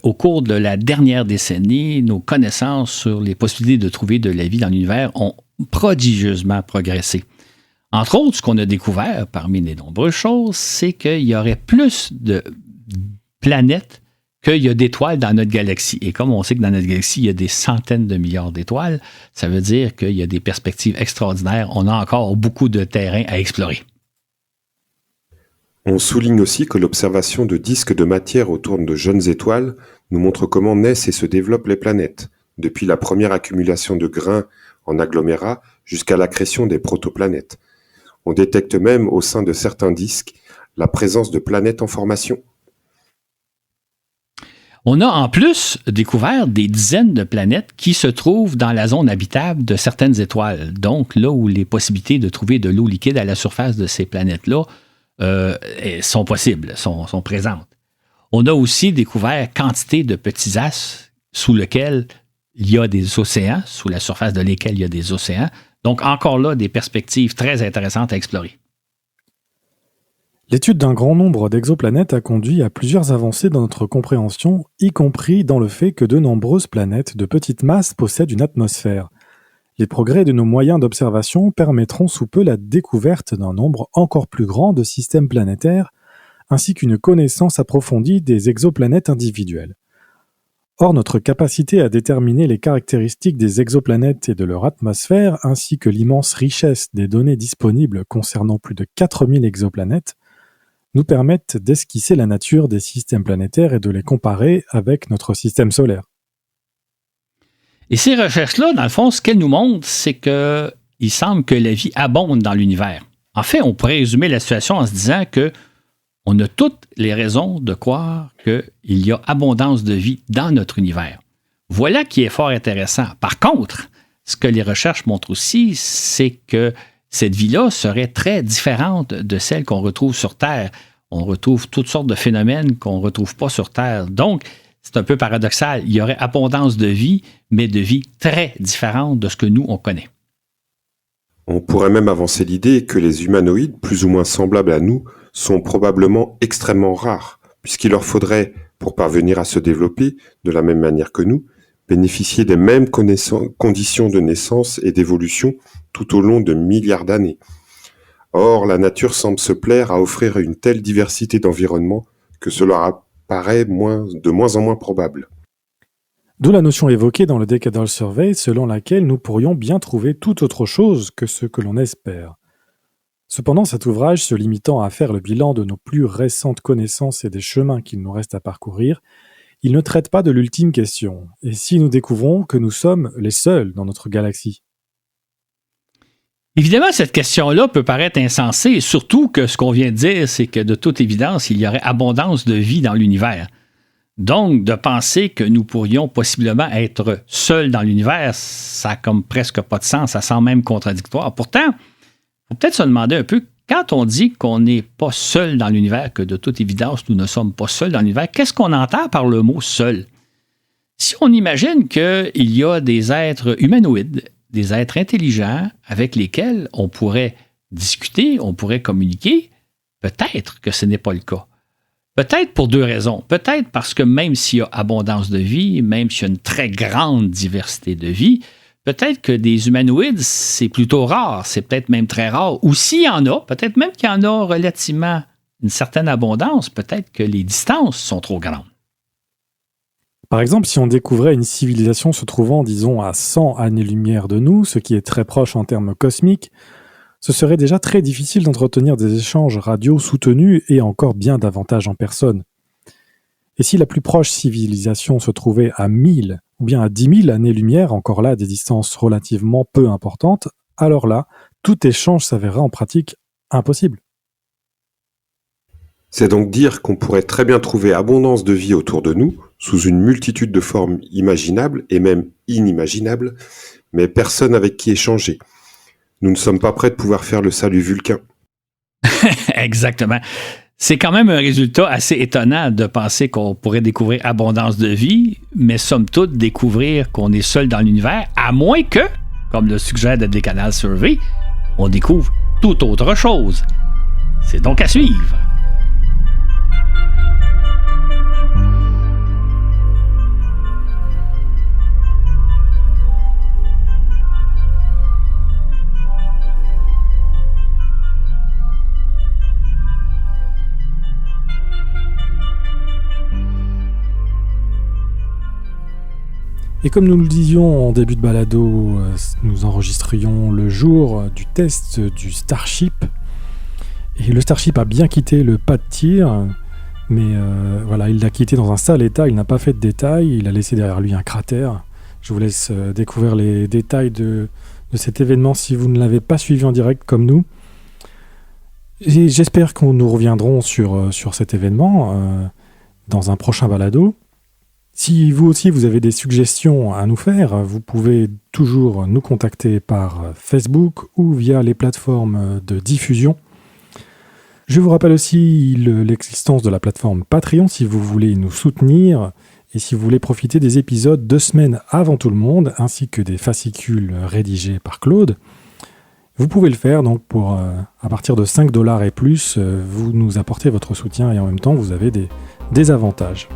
[SPEAKER 2] au cours de la dernière décennie, nos connaissances sur les possibilités de trouver de la vie dans l'univers ont prodigieusement progressé. Entre autres, ce qu'on a découvert parmi les nombreuses choses, c'est qu'il y aurait plus de planètes qu'il y a d'étoiles dans notre galaxie. Et comme on sait que dans notre galaxie, il y a des centaines de milliards d'étoiles, ça veut dire qu'il y a des perspectives extraordinaires. On a encore beaucoup de terrain à explorer.
[SPEAKER 3] On souligne aussi que l'observation de disques de matière autour de jeunes étoiles nous montre comment naissent et se développent les planètes, depuis la première accumulation de grains en agglomérats jusqu'à la création des protoplanètes. On détecte même au sein de certains disques la présence de planètes en formation.
[SPEAKER 2] On a en plus découvert des dizaines de planètes qui se trouvent dans la zone habitable de certaines étoiles, donc là où les possibilités de trouver de l'eau liquide à la surface de ces planètes-là sont possibles, sont présentes. On a aussi découvert quantité de petits astres sous lesquels il y a des océans, sous la surface de lesquels il y a des océans. Donc encore là, des perspectives très intéressantes à explorer.
[SPEAKER 1] L'étude d'un grand nombre d'exoplanètes a conduit à plusieurs avancées dans notre compréhension, y compris dans le fait que de nombreuses planètes de petite masse possèdent une atmosphère. Les progrès de nos moyens d'observation permettront sous peu la découverte d'un nombre encore plus grand de systèmes planétaires, ainsi qu'une connaissance approfondie des exoplanètes individuelles. Or, notre capacité à déterminer les caractéristiques des exoplanètes et de leur atmosphère, ainsi que l'immense richesse des données disponibles concernant plus de 4000 exoplanètes, nous permettent d'esquisser la nature des systèmes planétaires et de les comparer avec notre système solaire.
[SPEAKER 2] Et ces recherches-là, dans le fond, ce qu'elles nous montrent, c'est qu'il semble que la vie abonde dans l'univers. En fait, on pourrait résumer la situation en se disant qu'on a toutes les raisons de croire qu'il y a abondance de vie dans notre univers. Voilà qui est fort intéressant. Par contre, ce que les recherches montrent aussi, c'est qu'il cette vie-là serait très différente de celle qu'on retrouve sur Terre. On retrouve toutes sortes de phénomènes qu'on ne retrouve pas sur Terre. Donc, c'est un peu paradoxal. Il y aurait abondance de vie, mais de vie très différente de ce que nous, on connaît.
[SPEAKER 3] On pourrait même avancer l'idée que les humanoïdes, plus ou moins semblables à nous, sont probablement extrêmement rares, puisqu'il leur faudrait, pour parvenir à se développer de la même manière que nous, bénéficier des mêmes conditions de naissance et d'évolution tout au long de milliards d'années. Or, la nature semble se plaire à offrir une telle diversité d'environnements que cela paraît de moins en moins probable.
[SPEAKER 1] D'où la notion évoquée dans le Decadal Survey selon laquelle nous pourrions bien trouver tout autre chose que ce que l'on espère. Cependant, cet ouvrage, se limitant à faire le bilan de nos plus récentes connaissances et des chemins qu'il nous reste à parcourir, il ne traite pas de l'ultime question. Et si nous découvrons que nous sommes les seuls dans notre galaxie ?
[SPEAKER 2] Évidemment, cette question-là peut paraître insensée, surtout que ce qu'on vient de dire, c'est que de toute évidence, il y aurait abondance de vie dans l'univers. Donc, de penser que nous pourrions possiblement être seuls dans l'univers, ça n'a comme presque pas de sens, ça semble même contradictoire. Pourtant, il faut peut-être se demander un peu, quand on dit qu'on n'est pas seul dans l'univers, que de toute évidence, nous ne sommes pas seuls dans l'univers, qu'est-ce qu'on entend par le mot « seul » ? Si on imagine qu'il y a des êtres humanoïdes, des êtres intelligents avec lesquels on pourrait discuter, on pourrait communiquer, peut-être que ce n'est pas le cas. Peut-être pour deux raisons. Peut-être parce que même s'il y a abondance de vie, même s'il y a une très grande diversité de vie, peut-être que des humanoïdes, c'est plutôt rare, c'est peut-être même très rare. Ou s'il y en a, peut-être même qu'il y en a relativement une certaine abondance, peut-être que les distances sont trop grandes.
[SPEAKER 1] Par exemple, si on découvrait une civilisation se trouvant, disons, à 100 années-lumière de nous, ce qui est très proche en termes cosmiques, ce serait déjà très difficile d'entretenir des échanges radio soutenus et encore bien davantage en personne. Et si la plus proche civilisation se trouvait à 1000 ou bien à 10 000 années-lumière, encore là des distances relativement peu importantes, alors là, tout échange s'avérerait en pratique impossible.
[SPEAKER 3] C'est donc dire qu'on pourrait très bien trouver abondance de vie autour de nous, sous une multitude de formes imaginables et même inimaginables, mais personne avec qui échanger. Nous ne sommes pas prêts de pouvoir faire le salut Vulcain.
[SPEAKER 2] Exactement. C'est quand même un résultat assez étonnant de penser qu'on pourrait découvrir abondance de vie, mais somme toute découvrir qu'on est seul dans l'univers, à moins que, comme le suggère le Decadal Survey, on découvre toute autre chose. C'est donc à suivre.
[SPEAKER 1] Et comme nous le disions en début de balado, nous enregistrions le jour du test du Starship. Et le Starship a bien quitté le pas de tir, mais voilà, il l'a quitté dans un sale état, il n'a pas fait de détails, il a laissé derrière lui un cratère. Je vous laisse découvrir les détails de cet événement si vous ne l'avez pas suivi en direct comme nous. Et j'espère que nous reviendrons sur cet événement dans un prochain balado. Si vous aussi vous avez des suggestions à nous faire, vous pouvez toujours nous contacter par Facebook ou via les plateformes de diffusion. Je vous rappelle aussi l'existence de la plateforme Patreon si vous voulez nous soutenir et si vous voulez profiter des épisodes 2 semaines avant tout le monde, ainsi que des fascicules rédigés par Claude. Vous pouvez le faire donc pour à partir de 5$ et plus, vous nous apportez votre soutien et en même temps vous avez des avantages.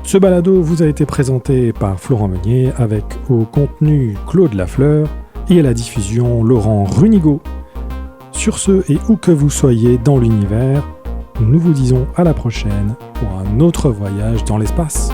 [SPEAKER 1] Ce balado vous a été présenté par Florent Meunier avec au contenu Claude Lafleur et à la diffusion Laurent Runigo. Sur ce et où que vous soyez dans l'univers, nous vous disons à la prochaine pour un autre voyage dans l'espace.